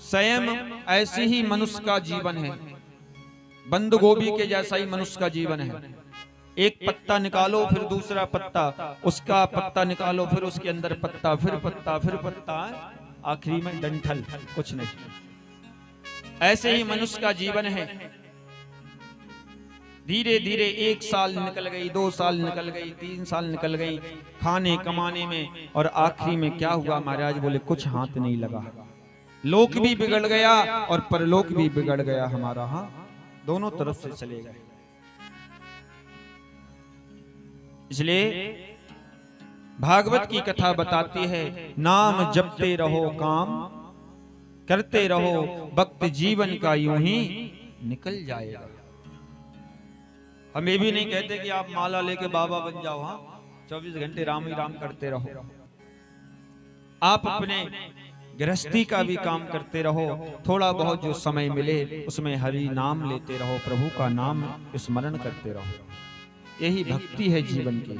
स्वयं ऐसे ही मनुष्य का जीवन है, बंद गोभी के जैसा ही मनुष्य का जीवन है। एक पत्ता निकालो फिर दूसरा पत्ता, उसका पत्ता निकालो फिर उसके अंदर पत्ता, फिर पत्ता, फिर पत्ता, आखिरी में डंठल, कुछ नहीं। ऐसे ही मनुष्य का जीवन है। धीरे धीरे 1 साल निकल गई, 2 साल निकल गई, 3 साल निकल गई खाने कमाने में, और आखिरी में क्या हुआ महाराज? बोले कुछ हाथ नहीं लगा। लोक भी बिगड़ गया और परलोक भी बिगड़ गया हमारा। हाँ, दोनों तरफ से चले गए। इसलिए भागवत की कथा बताती है, नाम जपते रहो, काम करते रहो, वक्त जीवन का यूं ही निकल जाएगा। हम ये भी नहीं कहते कि आप माला लेके बाबा बन जाओ। हाँ, 24 घंटे राम ही राम करते रहो। आप अपने गृहस्थी का भी काम करते रहो, थोड़ा बहुत जो समय मिले उसमें हरि नाम लेते रहो, प्रभु का नाम स्मरण करते रहो। यही भक्ति है जीवन की।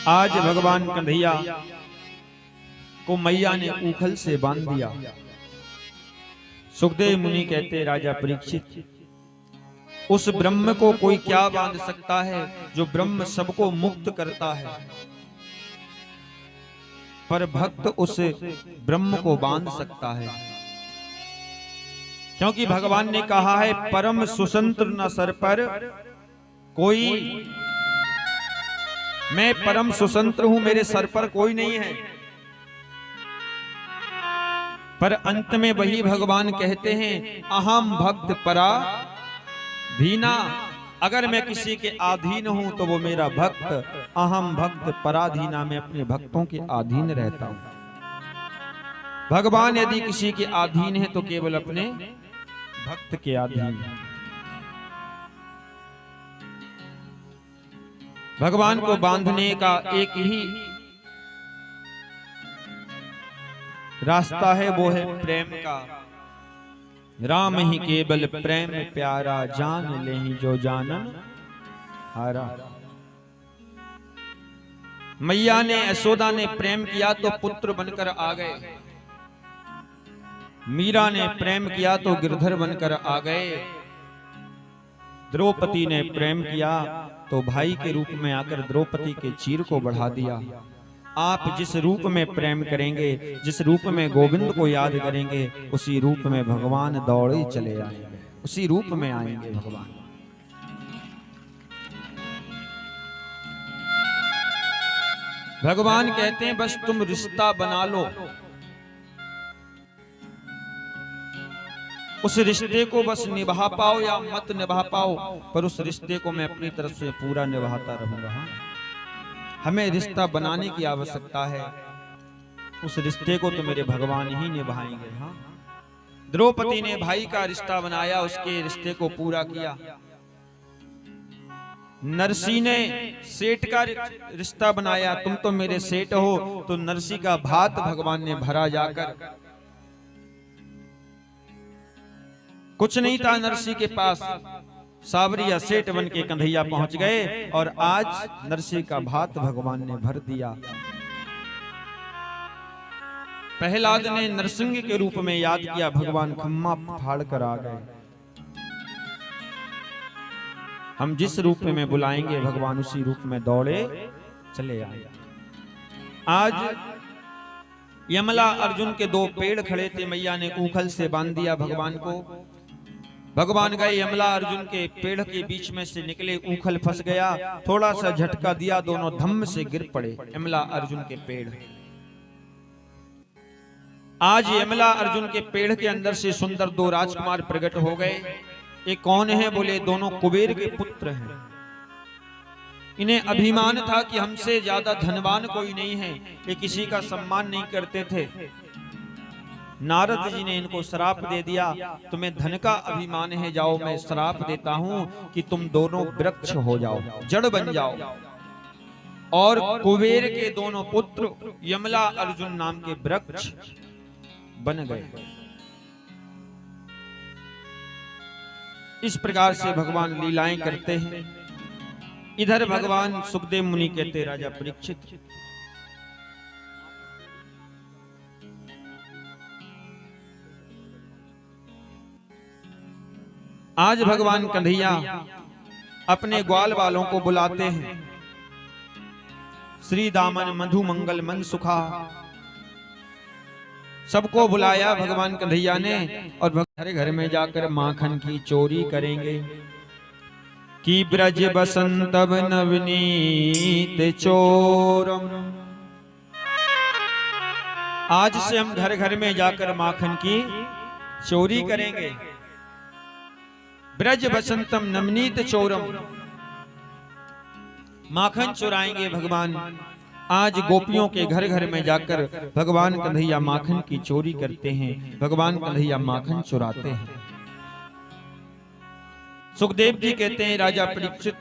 आज भगवान कन्हैया को मैया ने ऊखल से बांध दिया। सुखदेव मुनि कहते, राजा परीक्षित, उस ब्रह्म को कोई क्या बांध सकता है जो ब्रह्म सबको मुक्त करता है, पर भक्त उस ब्रह्म को बांध सकता है। क्योंकि भगवान ने कहा है, परम सुसंत्र न सर पर कोई, मैं परम सुसंत्र हूं, मेरे सर पर कोई नहीं है। पर अंत में वही भगवान कहते हैं, अहम भक्त परा धीना। अगर मैं किसी के अधीन हूं तो वो मेरा भक्त, अहम भक्त पराधीना, मैं अपने भक्तों के अधीन रहता हूं। भगवान यदि किसी के अधीन है तो केवल अपने भक्त के अधीन। भगवान को बांधने का एक ही रास्ता है, वो है प्रेम का। राम ही केवल प्रेम प्यारा, जान लेहि जो जानन हारा। मैया ने, यशोदा ने प्रेम किया तो पुत्र बनकर आ गए। मीरा ने प्रेम किया तो गिरधर बनकर आ गए। द्रौपदी ने प्रेम किया तो भाई के रूप में आकर द्रौपदी के चीर को बढ़ा दिया। आप जिस रूप में प्रेम करेंगे, जिस रूप में गोविंद को याद करेंगे, उसी रूप में भगवान दौड़े चले आएंगे, उसी रूप में आएंगे भगवान। भगवान कहते हैं, बस तुम रिश्ता बना लो। उस रिश्ते को बस निभा पाओ या मत निभा पाओ, पर उस रिश्ते को मैं अपनी तरफ से पूरा निभाता रहूंगा। हाँ, हमें रिश्ता बनाने की आवश्यकता है, उस रिश्ते को तो मेरे भगवान ही निभाएंगे। हाँ, द्रौपदी ने भाई का रिश्ता बनाया, उसके रिश्ते को पूरा किया। नरसी ने सेठ का रिश्ता बनाया, तुम तो मेरे सेठ हो, तो नरसी का भात भगवान ने भरा जाकर। कुछ नहीं था नरसी के पास, सावरिया सेठ बन के कंधैया पहुंच गए, और आज नरसी का भात भगवान ने भर दिया। प्रहलाद ने नरसिंह के रूप में याद किया, भगवान खम्मा फाड़ कर आ गए। हम जिस रूप में बुलाएंगे भगवान उसी रूप में दौड़े चले आए। आज यमला अर्जुन के दो पेड़ खड़े थे, मैया ने ऊखल से बांध दिया भगवान को। भगवान गए, यमला अर्जुन के पेड़ के बीच में से निकले, ऊखल फंस गया, थोड़ा सा झटका दिया, दोनों धम्म से गिर पड़े यमला अर्जुन के पेड़। आज यमला अर्जुन के पेड़ के अंदर से सुंदर दो राजकुमार प्रकट हो गए। ये कौन है? बोले दोनों कुबेर के पुत्र हैं। इन्हें अभिमान था कि हमसे ज्यादा धनवान कोई नहीं है, ये किसी का सम्मान नहीं करते थे। नारद जी ने इनको श्राप दे दिया, तुम्हें धन का अभिमान है, जाओ मैं श्राप देता हूं कि तुम दोनों वृक्ष हो जाओ, जड़ बन जाओ। और कुबेर के दोनों पुत्र यमला अर्जुन नाम के वृक्ष बन गए। इस प्रकार से भगवान लीलाएं करते हैं। इधर भगवान सुखदेव मुनि कहते, राजा परीक्षित, आज भगवान कन्हैया अपने ग्वाल वालों को बुलाते हैं। श्री दामन मधु मंगल मन सुखा, सबको बुलाया भगवान कन्हैया ने, और घर घर में जाकर माखन की चोरी करेंगे। कि ब्रज बसंतब नवनीत चोरम, आज से हम घर घर में जाकर माखन की चोरी करेंगे। ब्रज बसंतम नवनीत चोरम, माखन चुराएंगे भगवान। आज गोपियों के घर घर में जाकर भगवान कन्हैया माखन की चोरी करते हैं, भगवान कन्हैया माखन चुराते हैं। सुखदेव जी कहते हैं, राजा परीक्षित,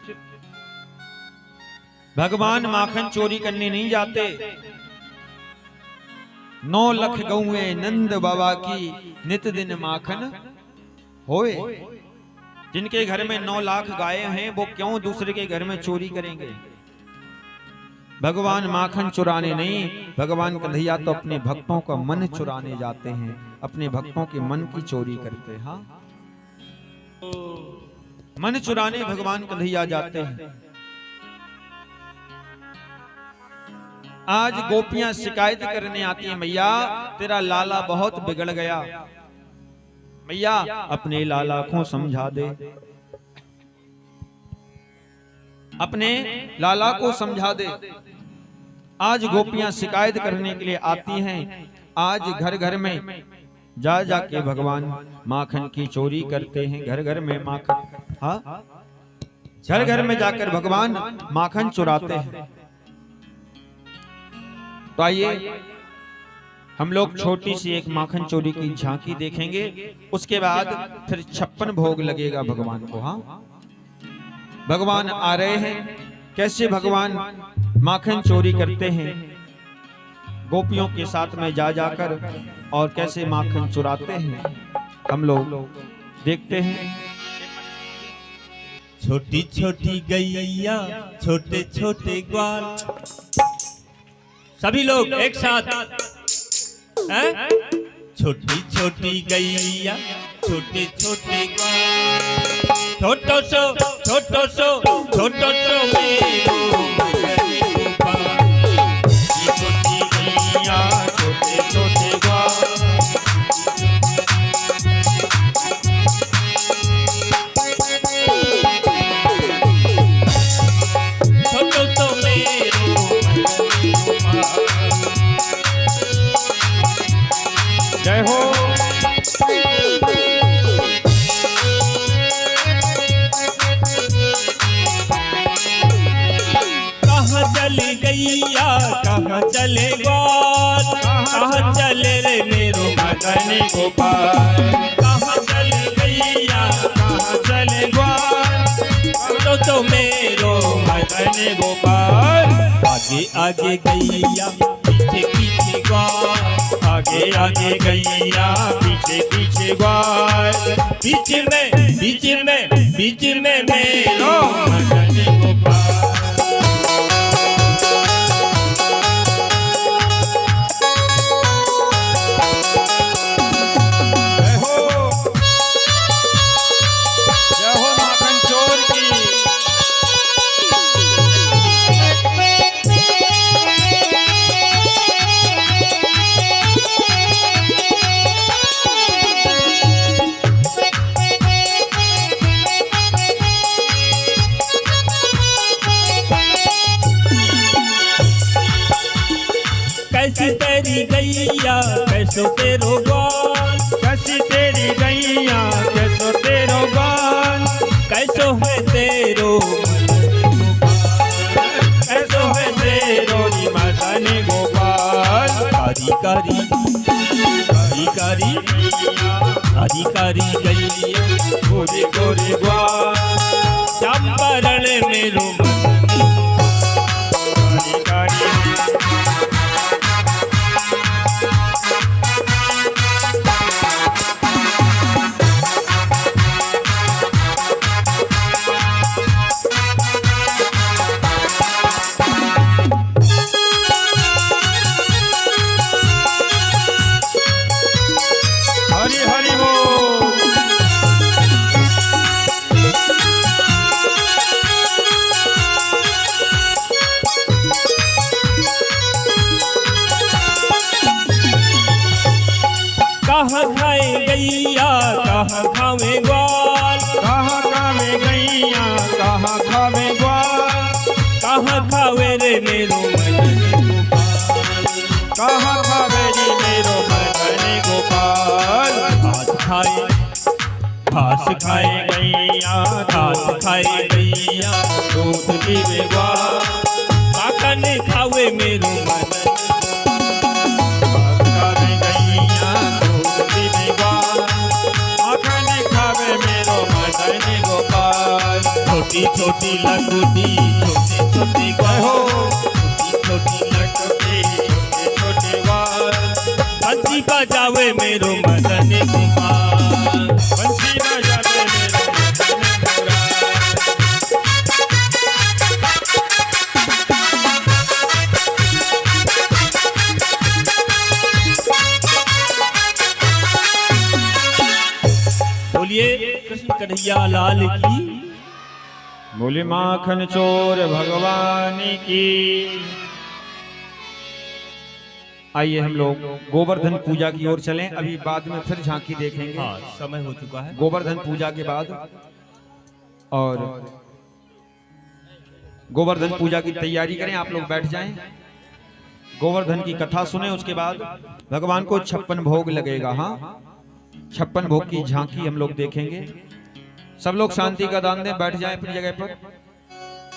भगवान माखन चोरी करने नहीं जाते। 9 लाख गौएं नंद बाबा की नित दिन माखन होए। जिनके घर में 9 लाख गायें हैं, वो क्यों दूसरे के घर में चोरी करेंगे? भगवान माखन चुराने नहीं, भगवान कन्हैया तो अपने भक्तों का मन चुराने जाते हैं, अपने भक्तों के मन की चोरी करते हैं। हाँ, मन चुराने भगवान कन्हैया जाते हैं। आज गोपियां शिकायत करने आती हैं, मैया तेरा लाला बहुत बिगड़ गया, मैया अपने लाला को समझा दे, अपने लाला को समझा दे। आज गोपियां शिकायत करने के लिए आती हैं। आज घर घर में जा जाके भगवान माखन की चोरी करते हैं, घर घर में माखन, हाँ, घर घर में जाकर भगवान माखन चुराते हैं। तो आइए हम लोग छोटी सी एक माखन चोरी की झांकी देखेंगे, उसके बाद फिर 56 भोग लगेगा भगवान को। हाँ, भगवान आ रहे हैं, कैसे भगवान माखन चोरी करते हैं गोपियों के साथ में जा जाकर, और कैसे माखन चुराते हैं हम लोग देखते हैं। छोटी छोटी गैया छोटे छोटे ग्वाल, सभी लोग एक साथ हैं? छोटी छोटी गैया छोटे छोटे ग्वाल, छोटो सो छोटो सो छोटो सो मेरो मगरी गोपाल। ये छोटी गैया छोटे छोटे ग्वाल, छोटो सो मेरो मगरी गोपाल। जय हो। गैया कहाँ चले ग्वाल, कहाँ चले रे मेरो मदन गोपाल, कहाँ चले गैया कहाँ चले ग्वाल, तो मेरो मदन गोपाल। आगे आगे गैया पीछे पीछे ग्वाल, आगे आगे गैया पीछे पीछे ग्वाल, बीच में मेरो मदन गोपाल। कैसी तेरी गैया कैसो तेरो ग्वाल, कैसी तेरी गैया कैसो तेरो ग्वाल, कैसो है तेरो कैसो है तेरो मदन गोपाल। कारी कारी कारी कारी कारी कारी गैया गोरे गोरे ग्वाल, चंपारण मेरो कारी कारी कहाँ खाए गैया कहाँ खावे ग्वाल, कहाँ खावे गैया कहाँ खावे ग्वाल, कहाँ खावे रे मेरो मदन गोपाल, कहाँ खावे रे मेरो मदन गोपाल। घास खाए गैया घास खाए गैया दूध पीवे ग्वाल, काकन खावे मेरो मदन छोटी छोटी लकुटी छोटे छोटे ग्वाल, छोटी छोटी लकुटी छोटे छोटे ग्वाल, बंसी बजावे मेरो मदन गोपाल, बंसी बजावे मेरो मदन गोपाल। बोलिए कृष्ण कन्हैया लाल की। बोले माखन चोर भगवान की। आइए हम लोग गोवर्धन पूजा की ओर चलें। अभी बाद में फिर झांकी देखेंगे। हाँ, समय हो चुका है। गोवर्धन पूजा के बाद और गोवर्धन पूजा की तैयारी करें। आप लोग बैठ जाएं, गोवर्धन की कथा सुने। उसके बाद भगवान को 56 भोग लगेगा। हाँ, 56 भोग की झांकी हम लोग देखेंगे। सब लोग शांति का दान दें, बैठ जाएं अपनी जगह पर।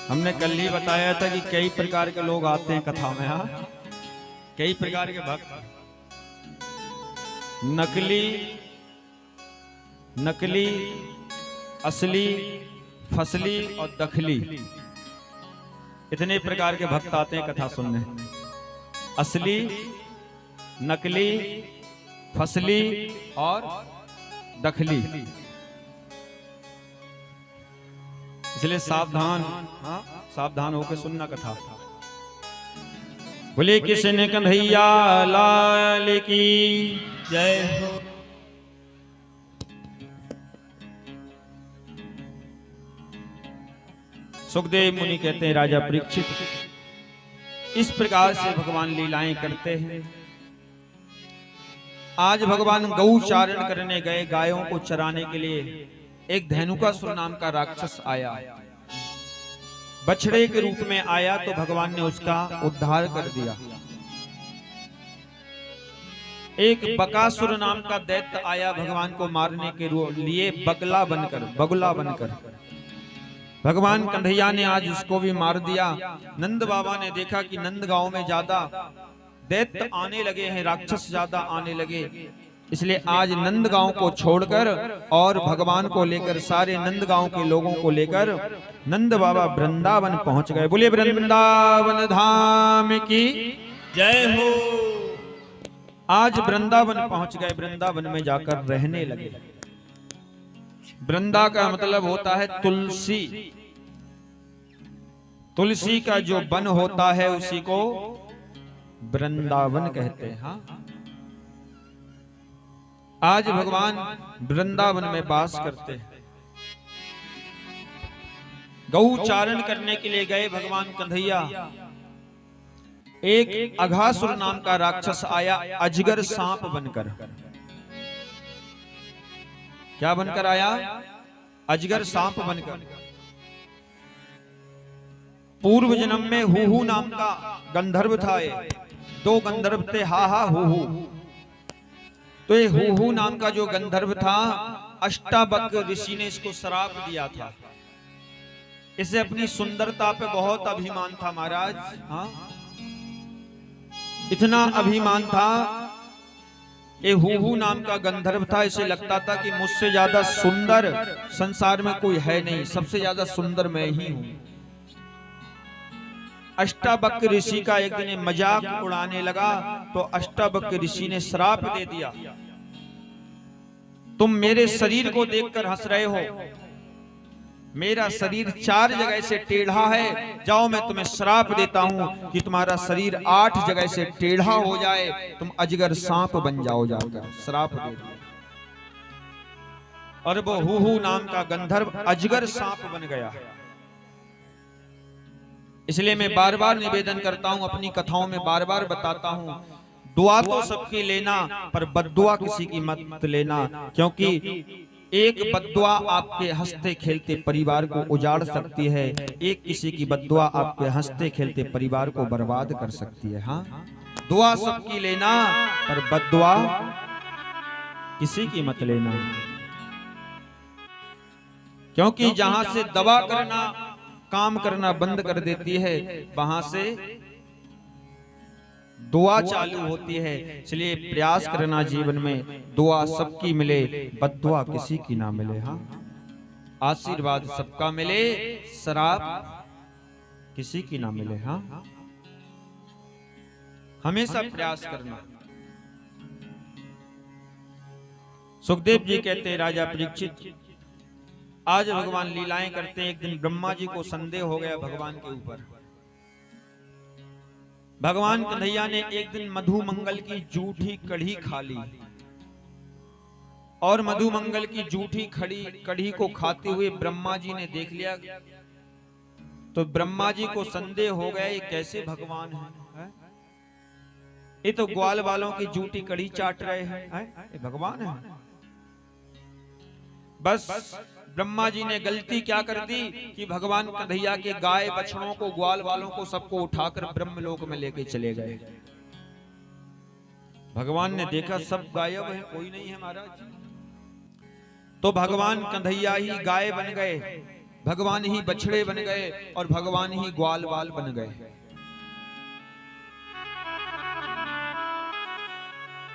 हमने कल ही बताया था कि कई प्रकार के लोग आते हैं कथा में। हाँ, कई प्रकार के भक्त, नकली, असली, फसली और दखली, इतने प्रकार के भक्त आते हैं कथा सुनने। असली, नकली, फसली और दखली, इसलिए सावधान, हाँ, सावधान होकर सुनना कथा। बोले कृष्ण कन्हैया लाल की जय हो। सुखदेव मुनि कहते हैं, राजा परीक्षित, इस प्रकार से भगवान लीलाएं करते हैं। आज भगवान गौ चारण करने गए, गायों को चराने के लिए एक धेनुकासुर नाम का राक्षस आया। बछड़े के रूप में आया तो भगवान ने उसका उद्धार कर दिया। एक बकासुर नाम का दैत्य आया भगवान को मारने के लिए, बगुला बनकर। भगवान कन्हैया ने आज उसको भी मार दिया। नंद बाबा ने देखा कि नंद गांव में ज्यादा दैत्य आने लगे हैं, राक्षस ज्यादा आने लगे, इसलिए आज नंद गांव को छोड़कर और भगवान को लेकर, सारे नंद गांव के लोगों को लेकर नंद बाबा वृंदावन पहुंच गए। बोले वृंदावन धाम की जय हो। आज वृंदावन पहुंच गए, वृंदावन में जाकर रहने लगे। वृंदा का मतलब होता है तुलसी। तुलसी का जो वन होता है उसी को वृंदावन कहते हैं। हाँ, आज भगवान वृंदावन में वास करते हैं। गौ चारण करने के लिए गए भगवान कन्हैया। एक अघासुर नाम का राक्षस आया, अजगर सांप बनकर। क्या बनकर आया? अजगर सांप बनकर। पूर्व जन्म में हूहू नाम का गंधर्व था। दो गंधर्व थे, हा हा हूहू। तो ये हूहू नाम का जो गंधर्व था, अष्टावक्र ऋषि ने इसको श्राप दिया था। इसे अपनी सुंदरता पे बहुत अभिमान था महाराज। हाँ, इतना अभिमान था। ये हूहू नाम का गंधर्व था, इसे लगता था कि मुझसे ज्यादा सुंदर संसार में कोई है नहीं, सबसे ज्यादा सुंदर मैं ही हूं। अष्टावक्र ऋषि का एक दिन मजाक उड़ाने लगा तो अष्टावक्र ऋषि ने श्राप दे दिया, तुम मेरे शरीर को देखकर हंस रहे हो, मेरा शरीर 4 जगह से टेढ़ा है, जाओ मैं तुम्हें श्राप देता हूं कि तुम्हारा शरीर 8 जगह से टेढ़ा हो जाए, तुम अजगर सांप बन जाओ। जाकर श्राप दे दिया और वो हूहू नाम का गंधर्व अजगर सांप बन गया। इसलिए मैं बार बार निवेदन करता हूं, अपनी कथाओं में बार बार बताता हूं, दुआ तो सबकी लेना पर बद्दुआ किसी की मत लेना, क्योंकि एक बद्दुआ आपके हंसते खेलते परिवार को उजाड़ सकती है, एक किसी की बद्दुआ आपके हंसते खेलते परिवार को बर्बाद कर सकती है। हाँ, दुआ सबकी लेना पर बद्दुआ किसी की मत लेना, क्योंकि जहां से दवा करना, काम करना बंद कर देती है, वहां से दुआ चालू होती है। इसलिए प्रयास करना जीवन में, दुआ सबकी मिले, बद्दुआ किसी की ना मिले। हाँ, आशीर्वाद सबका मिले, शराब किसी की ना मिले। हाँ, हमेशा प्रयास करना। सुखदेव जी कहते हैं, राजा परीक्षित आज भगवान लीलाएं करते हैं। एक दिन ब्रह्मा जी को संदेह हो गया भगवान के ऊपर। भगवान कन्हैया ने एक दिन मधुमंगल की जूठी कढ़ी खा ली और मधुमंगल की जूठी कढ़ी को खाते हुए ब्रह्मा जी ने देख लिया, तो ब्रह्मा जी को संदेह हो गया, ये कैसे भगवान है? ये तो ग्वाल वालों की जूठी कढ़ी चाट रहे हैं, ये भगवान है? बस ब्रह्मा जी ने गलती क्या कर दी कि भगवान कन्हैया के गाय बछड़ों को, ग्वाल वालों को सबको उठाकर ब्रह्मलोक में लेके चले गए। भगवान ने देखा सब गायब है, कोई नहीं है महाराज। तो भगवान कन्हैया ही गाय बन गए, भगवान ही बछड़े बन गए और भगवान ही ग्वाल वाल बन गए।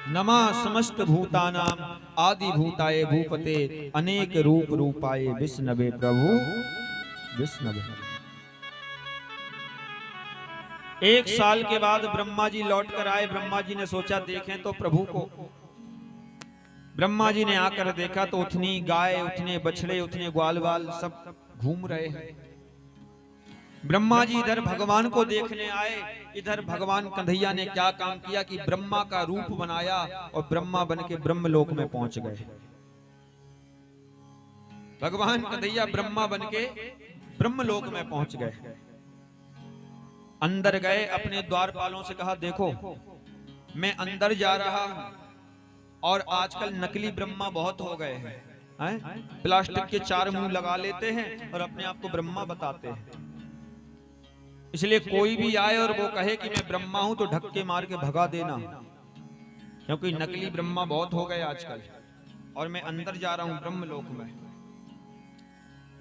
नमः समस्त भूतानाम आदि भूताय भूपते अनेक रूप रूपाय विष्णवे प्रभु विष्णवे। 1 साल के बाद ब्रह्मा जी लौट कर आए। ब्रह्मा जी ने सोचा देखें तो प्रभु को। ब्रह्मा जी ने आकर देखा तो उतनी गाय, उतने बछड़े, उतने ग्वाल वाल सब घूम रहे हैं। ब्रह्मा जी इधर भगवान को देखने आए, इधर भगवान कन्हैया ने क्या काम किया कि ब्रह्मा का रूप बनाया और ब्रह्मा बन के ब्रह्मलोक में पहुंच गए। भगवान कन्हैया ब्रह्मा बन के ब्रह्मलोक में पहुंच गए। अंदर गए, अपने द्वारपालों से कहा देखो मैं अंदर जा रहा हूं और आजकल नकली ब्रह्मा बहुत हो गए हैं, प्लास्टिक के 4 मुंह लगा लेते हैं और अपने आप को ब्रह्मा बताते हैं। इसलिए कोई भी आए और वो कहे कि मैं ब्रह्मा हूं तो धक्के मार के भगा देना, क्योंकि नकली ब्रह्मा बहुत हो गए आजकल और मैं अंदर जा रहा हूं ब्रह्मलोक में।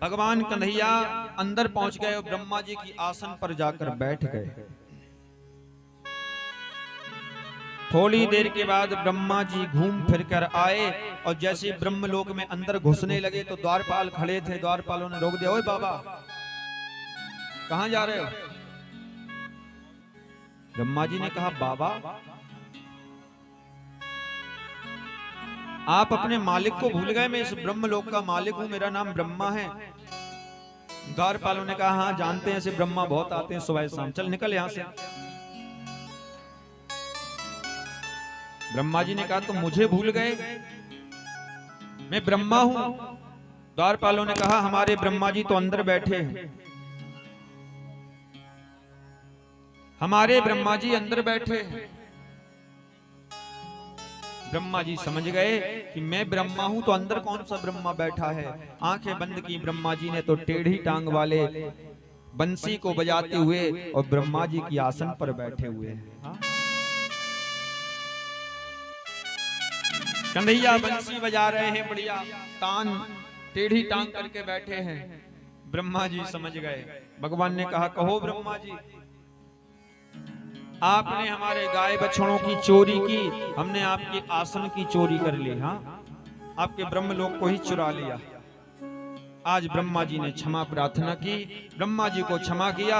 भगवान कन्हैया अंदर पहुंच गए और ब्रह्मा जी की आसन पर जाकर बैठ गए। थोड़ी देर के बाद ब्रह्मा जी घूम फिर कर आए और जैसे ब्रह्मलोक में अंदर घुसने लगे तो द्वारपाल खड़े थे। द्वारपालों ने रोक दिया, ओए बाबा कहां जा रहे हो? ब्रह्मा जी ने कहा, बाबा आप अपने मालिक को भूल गए, मैं इस ब्रह्मलोक का मालिक हूं, मेरा नाम ब्रह्मा है। द्वारपालों ने कहा, हाँ जानते हैं, ऐसे ब्रह्मा बहुत आते हैं सुबह शाम, चल निकल यहां से। ब्रह्मा जी ने कहा, तुम मुझे भूल गए, मैं ब्रह्मा हूं। द्वारपालों ने कहा, हमारे ब्रह्मा जी तो अंदर बैठे हैं, हमारे ब्रह्मा जी अंदर बैठे हैं। ब्रह्मा जी समझ गए कि मैं ब्रह्मा हूं तो अंदर कौन सा ब्रह्मा बैठा है। आंखें बंद की ब्रह्मा जी ने तो टेढ़ी टांग वाले बंसी को बजाते हुए और ब्रह्मा जी की आसन पर बैठे हुए हैं। कन्हैया बंसी बजा रहे हैं, बढ़िया तान टेढ़ी टांग करके बैठे हैं। ब्रह्मा जी समझ गए। भगवान ने कहा, कहो ब्रह्मा जी, आपने हमारे गाय बछड़ों की चोरी की, हमने आपके आसन की चोरी कर ली, हाँ आपके ब्रह्मलोक को ही चुरा लिया। आज ब्रह्मा जी ने क्षमा प्रार्थना की, ब्रह्मा जी को क्षमा किया।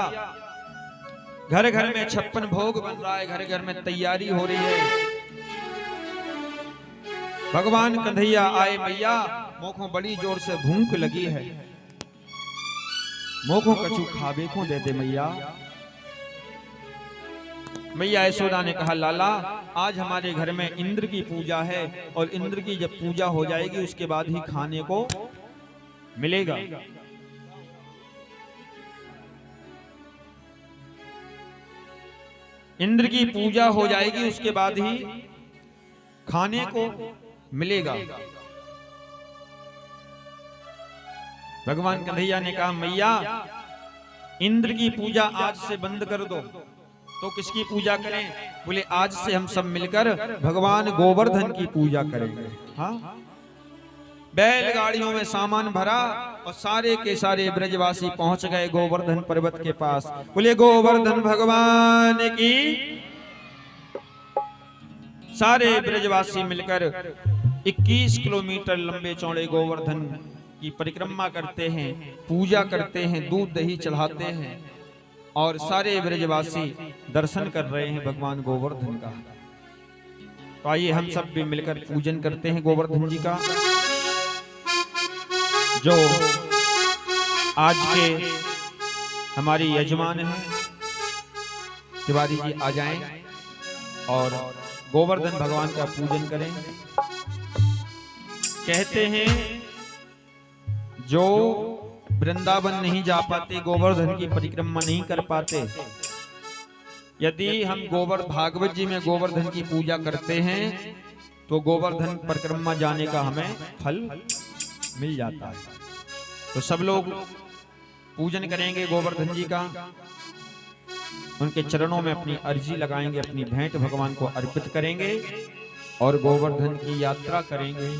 घर घर में 56 भोग बन रहा है, घर घर में तैयारी हो रही है। भगवान कन्हैया आए, मैया मोखों बड़ी जोर से भूख लगी है, मोखों कछु खावे को दे दे मैया। मैया यशोदा ने कहा, लाला आज हमारे घर में इंद्र की पूजा है और इंद्र की जब पूजा हो जाएगी उसके बाद ही खाने को मिलेगा। इंद्र की पूजा हो जाएगी उसके बाद ही खाने को मिलेगा। भगवान कन्हैया ने कहा, मैया इंद्र की पूजा आज से बंद कर दो, तो किसकी पूजा करें? बोले आज से हम सब मिलकर भगवान गोवर्धन की पूजा करेंगे। हाँ बैलगाड़ियों में सामान भरा और सारे के सारे ब्रजवासी पहुंच गए गोवर्धन पर्वत के पास। बोले गोवर्धन भगवान की। सारे ब्रजवासी मिलकर 21 किलोमीटर लंबे चौड़े गोवर्धन की परिक्रमा करते हैं, पूजा करते हैं, दूध दही चढ़ाते हैं और सारे ब्रजवासी दर्शन कर रहे हैं भगवान गोवर्धन का। तो आइए हम सब भी मिलकर पूजन करते हैं गोवर्धन जी का। जो आज के हमारी यजमान हैं तिवारी जी आ जाएं और गोवर्धन भगवान का पूजन करें। कहते हैं जो वृंदावन नहीं जा पाते, गोवर्धन की परिक्रमा नहीं कर पाते, यदि हम भागवत जी में गोवर्धन की पूजा करते हैं तो गोवर्धन परिक्रमा जाने का हमें फल मिल जाता है। तो सब लोग पूजन करेंगे गोवर्धन जी का, उनके चरणों में अपनी अर्जी लगाएंगे, अपनी भेंट भगवान को अर्पित करेंगे और गोवर्धन की यात्रा करेंगे।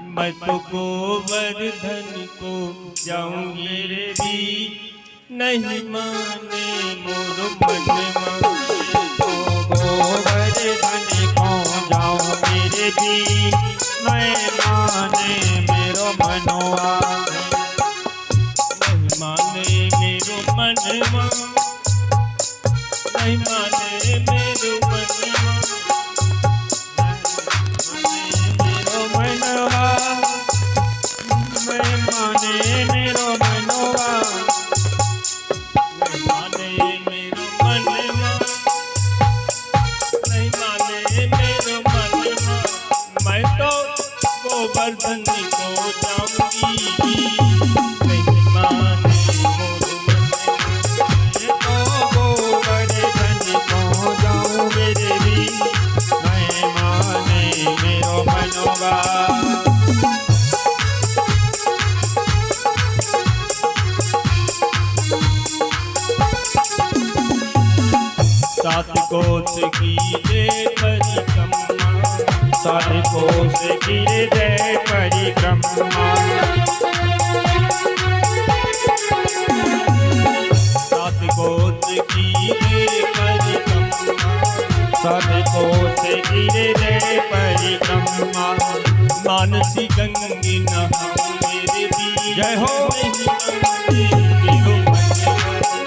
मैं तो गोवर्धन को जाऊंगी रे भी, नहीं माने मोर मनवा। तो गोवर्धन को जाऊंगी रे भी, नहीं माने मेरो मनवा। नहीं माने मेरो मनवा, नहीं माने मेरो मनवा, मेरो मनवा, नहीं माने मेरो मनवा, नहीं माने मेरो मनवा, नहीं माने मेरो मनवा। मैं तो गोवर्धन को जाऊंगी, नहीं माने मोर मनवा। गोवर्धन को जाऊंगी रे भी, नहीं माने मेरो मनवा। सात कोस की जय परिक्रमा, सात कोस की जय परिक्रमा, कोस की रे परिक्रमा, शत कोस की रे परिक्रमा, मानसी गंगे नहाऊं मेरे भी जय हो। मेरो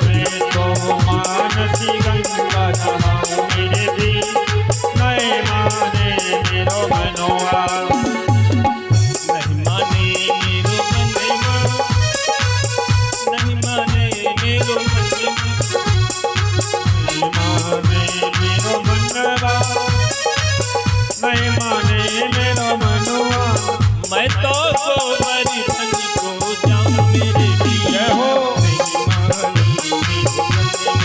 मैं तो मानसी गंगा नहाऊं मेरे भी नहीं माने मेरो मनोआ, नहीं माने मेरो मनवा, नहीं माने मेरो मनवा, नहीं माने मेरो मनवा, नहीं माने मेरो मनोआ। मैं तो गोवर्धन को जाऊं मेरे भी जय हो। नहीं माने मेरो मनवा।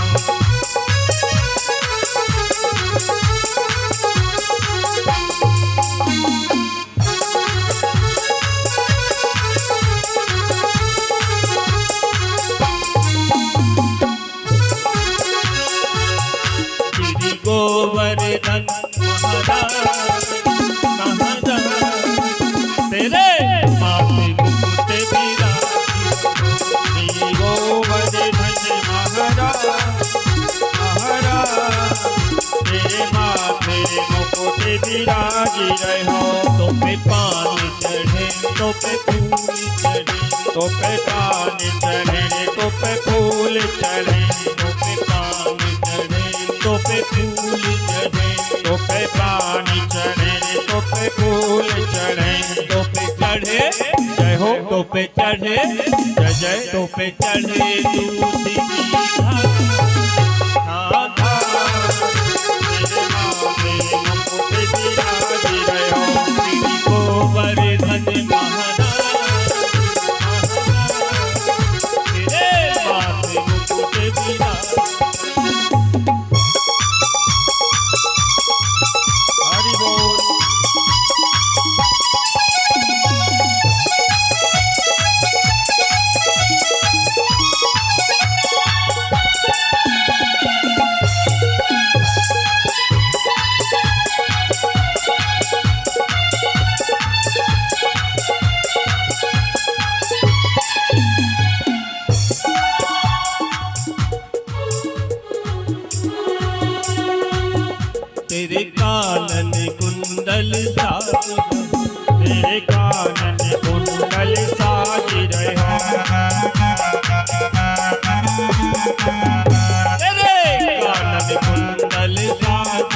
श्री गोवर्धन महाराज महाराज, तेरे माथे मुकुट विराज, श्री गोवर्धन महाराज महाराज, तेरे माथे मुकुट विराजी रहो। तो पे पानी चढ़े तो पे फूल चढ़े, तो पे पानी चढ़े तो पे फूल चढ़े, तो पे पानी चढ़े तो पे फूल चढ़े, तो पे पानी चढ़े तो पे फूल चढ़े। तो पे चढ़े जय हो। तो पे चढ़े जय जय। तो पे चढ़े दूध की धार, धार, तेरे माथे मुकुट विराजी रहो। श्री गोवर्धन महाराज महाराज, तेरे माथे मुकुट विराज। हरि बोल। तेरे कानन कुंडल साज, तेरे कानन कुंडल साजी रहो। तेरे कानन कुंडल साज,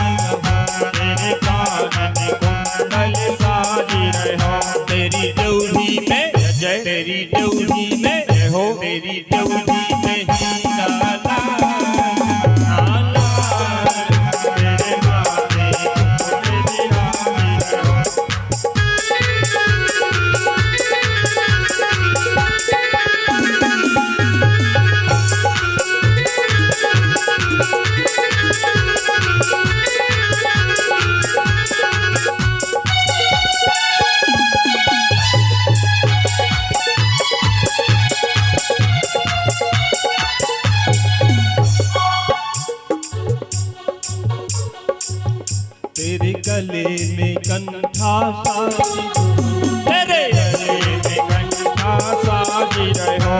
तेरे कानन कुंडल साजी रहो। तेरी डोली में जय। तेरी डोली में जय हो। तेरी डोली में हीरा लाल, तेरे माथे मुकुट विराजी रहो। तेरे गले में कंठा साजी, तेरे गले में कंठा साजी रहो।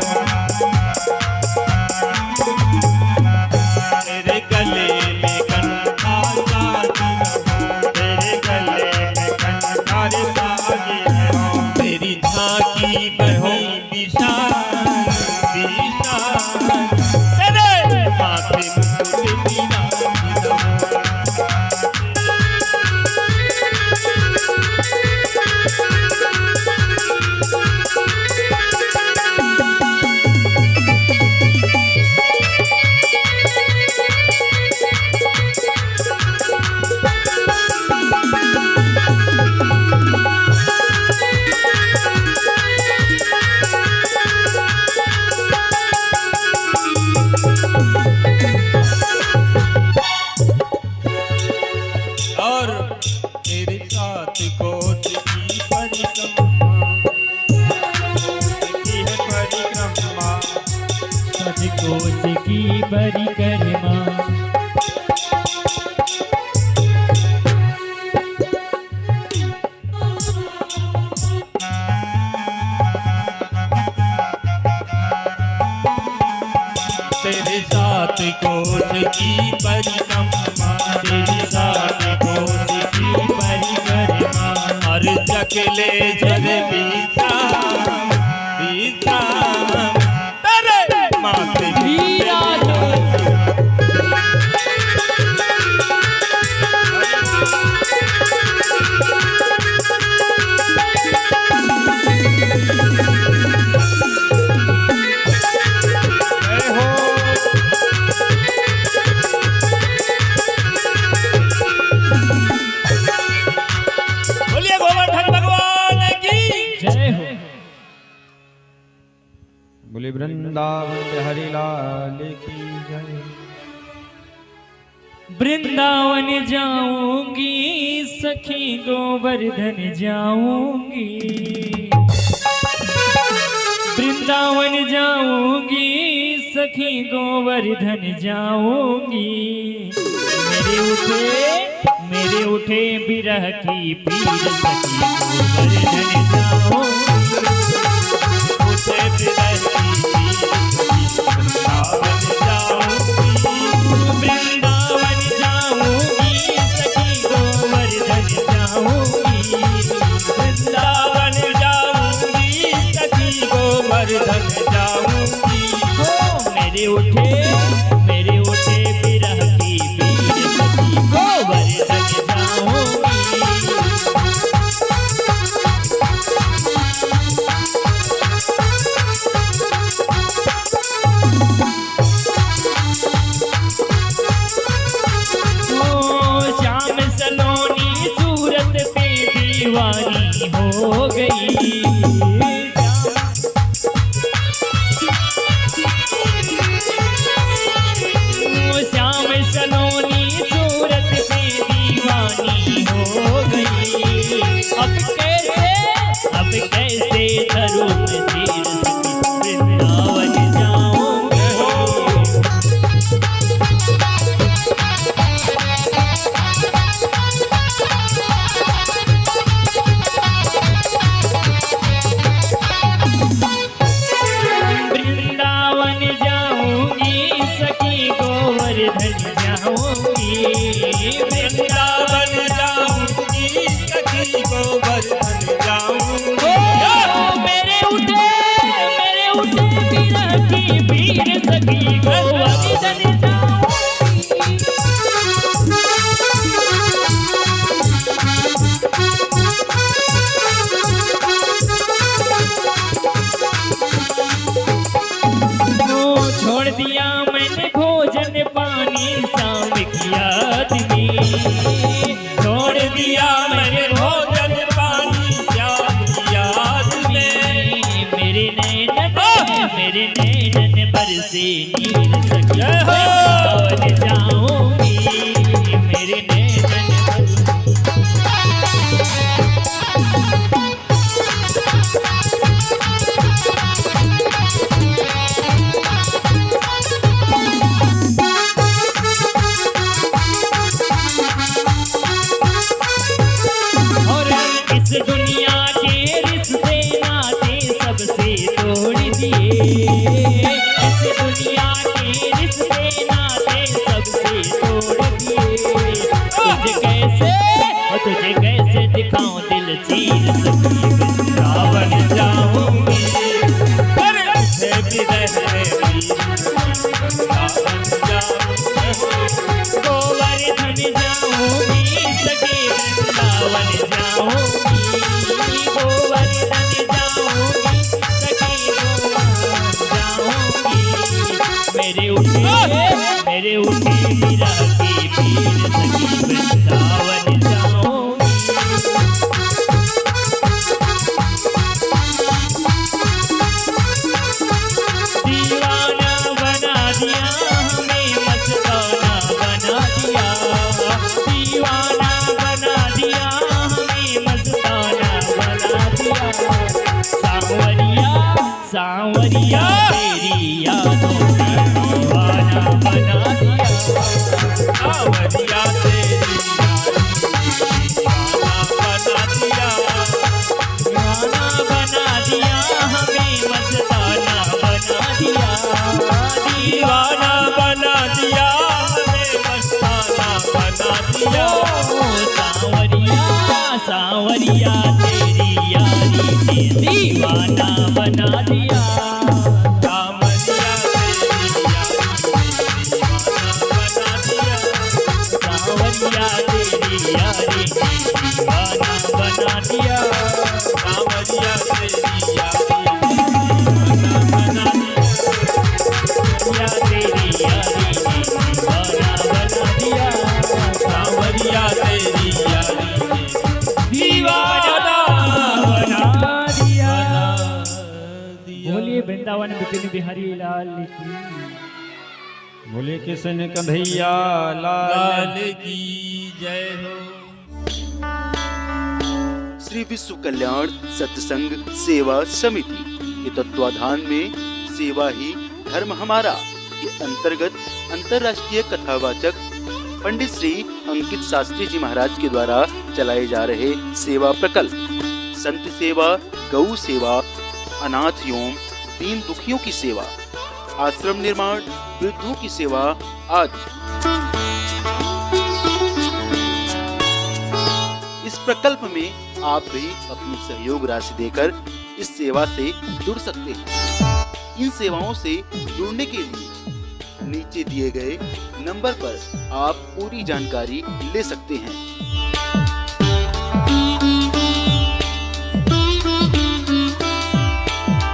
तेरे गले में कंठा साजी, तेरे गले में कंठा साजी रहो। तेरी झांकी बही विशाल विशाल, तेरे माथे मुकुट विराज रहो। कोस की परिक्रमा तेरे साथ कोस की परिक्रमा, तेरी 7 कोस की परिक्रमा, हर चकले जल विश्राम विश्राम तेरे माथे बोलिए गोवर्धन भगवान की जय हो। बोले वृंदावन बिहारी लाल की जय। वृंदावन जाऊंगी सखी गोवर्धन जाऊंगी, वृंदावन जाऊंगी सखी गोवर्धन जाऊंगी, मेरे उठे बिरह की पीर सखी गोवर्धन जाऊंगी, उठे बिरह की पीर सखी वृंदावन जाऊंगी, वृंदावन जाऊंगी सखी गोवर्धन जाऊंगी, वृंदावन जाऊंगी सखी गोवर्धन जाऊंगी, मेरे उठे बिरह की पीर सखी गोवर्धन जाऊंगी। श्याम सलोनी सूरत पे दीवानी हो गई, श्याम सलोनी सूरत पे दीवानी हो गई, अब कैसे धरूं मैं तीर सखी वृंदावन जाऊंगी। वृंदावन जाऊंगी सखी गोवर्धन जाऊंगी, वृंदावन जाऊंगी सखी गोवर्धन जाऊंगी, मेरे उठे बिरह की पीर सखी गोवर्धन जाऊंगी। छोड़ दिया मैंने भोजन पानी शाम की याद में, छोड़ दिया मैंने भोजन पानी याद में, मेरे नैनन बरसे नीर सखी वृंदावन जाऊंगी, मेरे नैनन और इस दुनिया के रिश्ते नाते सबसे तोड़ दिए, इस दुनिया के रिश्ते नाते सबसे तोड़ दिए, तुझे कैसे दिखाऊं दिल चीर सखी वृंदावन जाऊंगी, अरे उठे बिरह की वृंदावन जाऊंगी, गोवर्धन जाऊंगी सखी वृंदावन जाऊंगी, गोवर्धन जाऊंगी सखी गोवर्धन जाऊंगी, मेरे उठे बिरह की पीर सखी वृंदावन जाऊंगी। दीवाना बना दिया हमें मस्ताना बना दिया, दीवाना बना दिया हमें मस्ताना बना दिया, सांवरिया तेरी यादों ने दीवाना बना दिया। सांवरिया तेरी यारी ने दीवाना बना दिया। सांवरिया तेरी यारी ने दीवाना बना दिया। सांवरिया तेरी यारी दीवाना बना दिया। सांवरिया तेरी यारी ने दीवाना बना दिया। सांवरिया तेरी यारी दीवाना बना दिया। दिया। बोलिए वृंदावन बिपिन बिहारी लाल की। बोले किशन कन्हैया लाल लाल की जय हो। श्री विश्व कल्याण सत्संग सेवा समिति के तत्वाधान में सेवा ही धर्म हमारा के अंतर्गत अंतर्राष्ट्रीय कथावाचक पंडित श्री अंकित शास्त्री जी महाराज के द्वारा चलाए जा रहे सेवा प्रकल्प संत सेवा, गौ सेवा, अनाथ एवं दीन दुखियों की सेवा, आश्रम निर्माण, वृद्धों की सेवा आदि। इस प्रकल्प में आप भी अपनी सहयोग राशि देकर इस सेवा से जुड़ सकते हैं। इन सेवाओं से जुड़ने के लिए नीचे दिए गए नंबर पर आप पूरी जानकारी ले सकते हैं।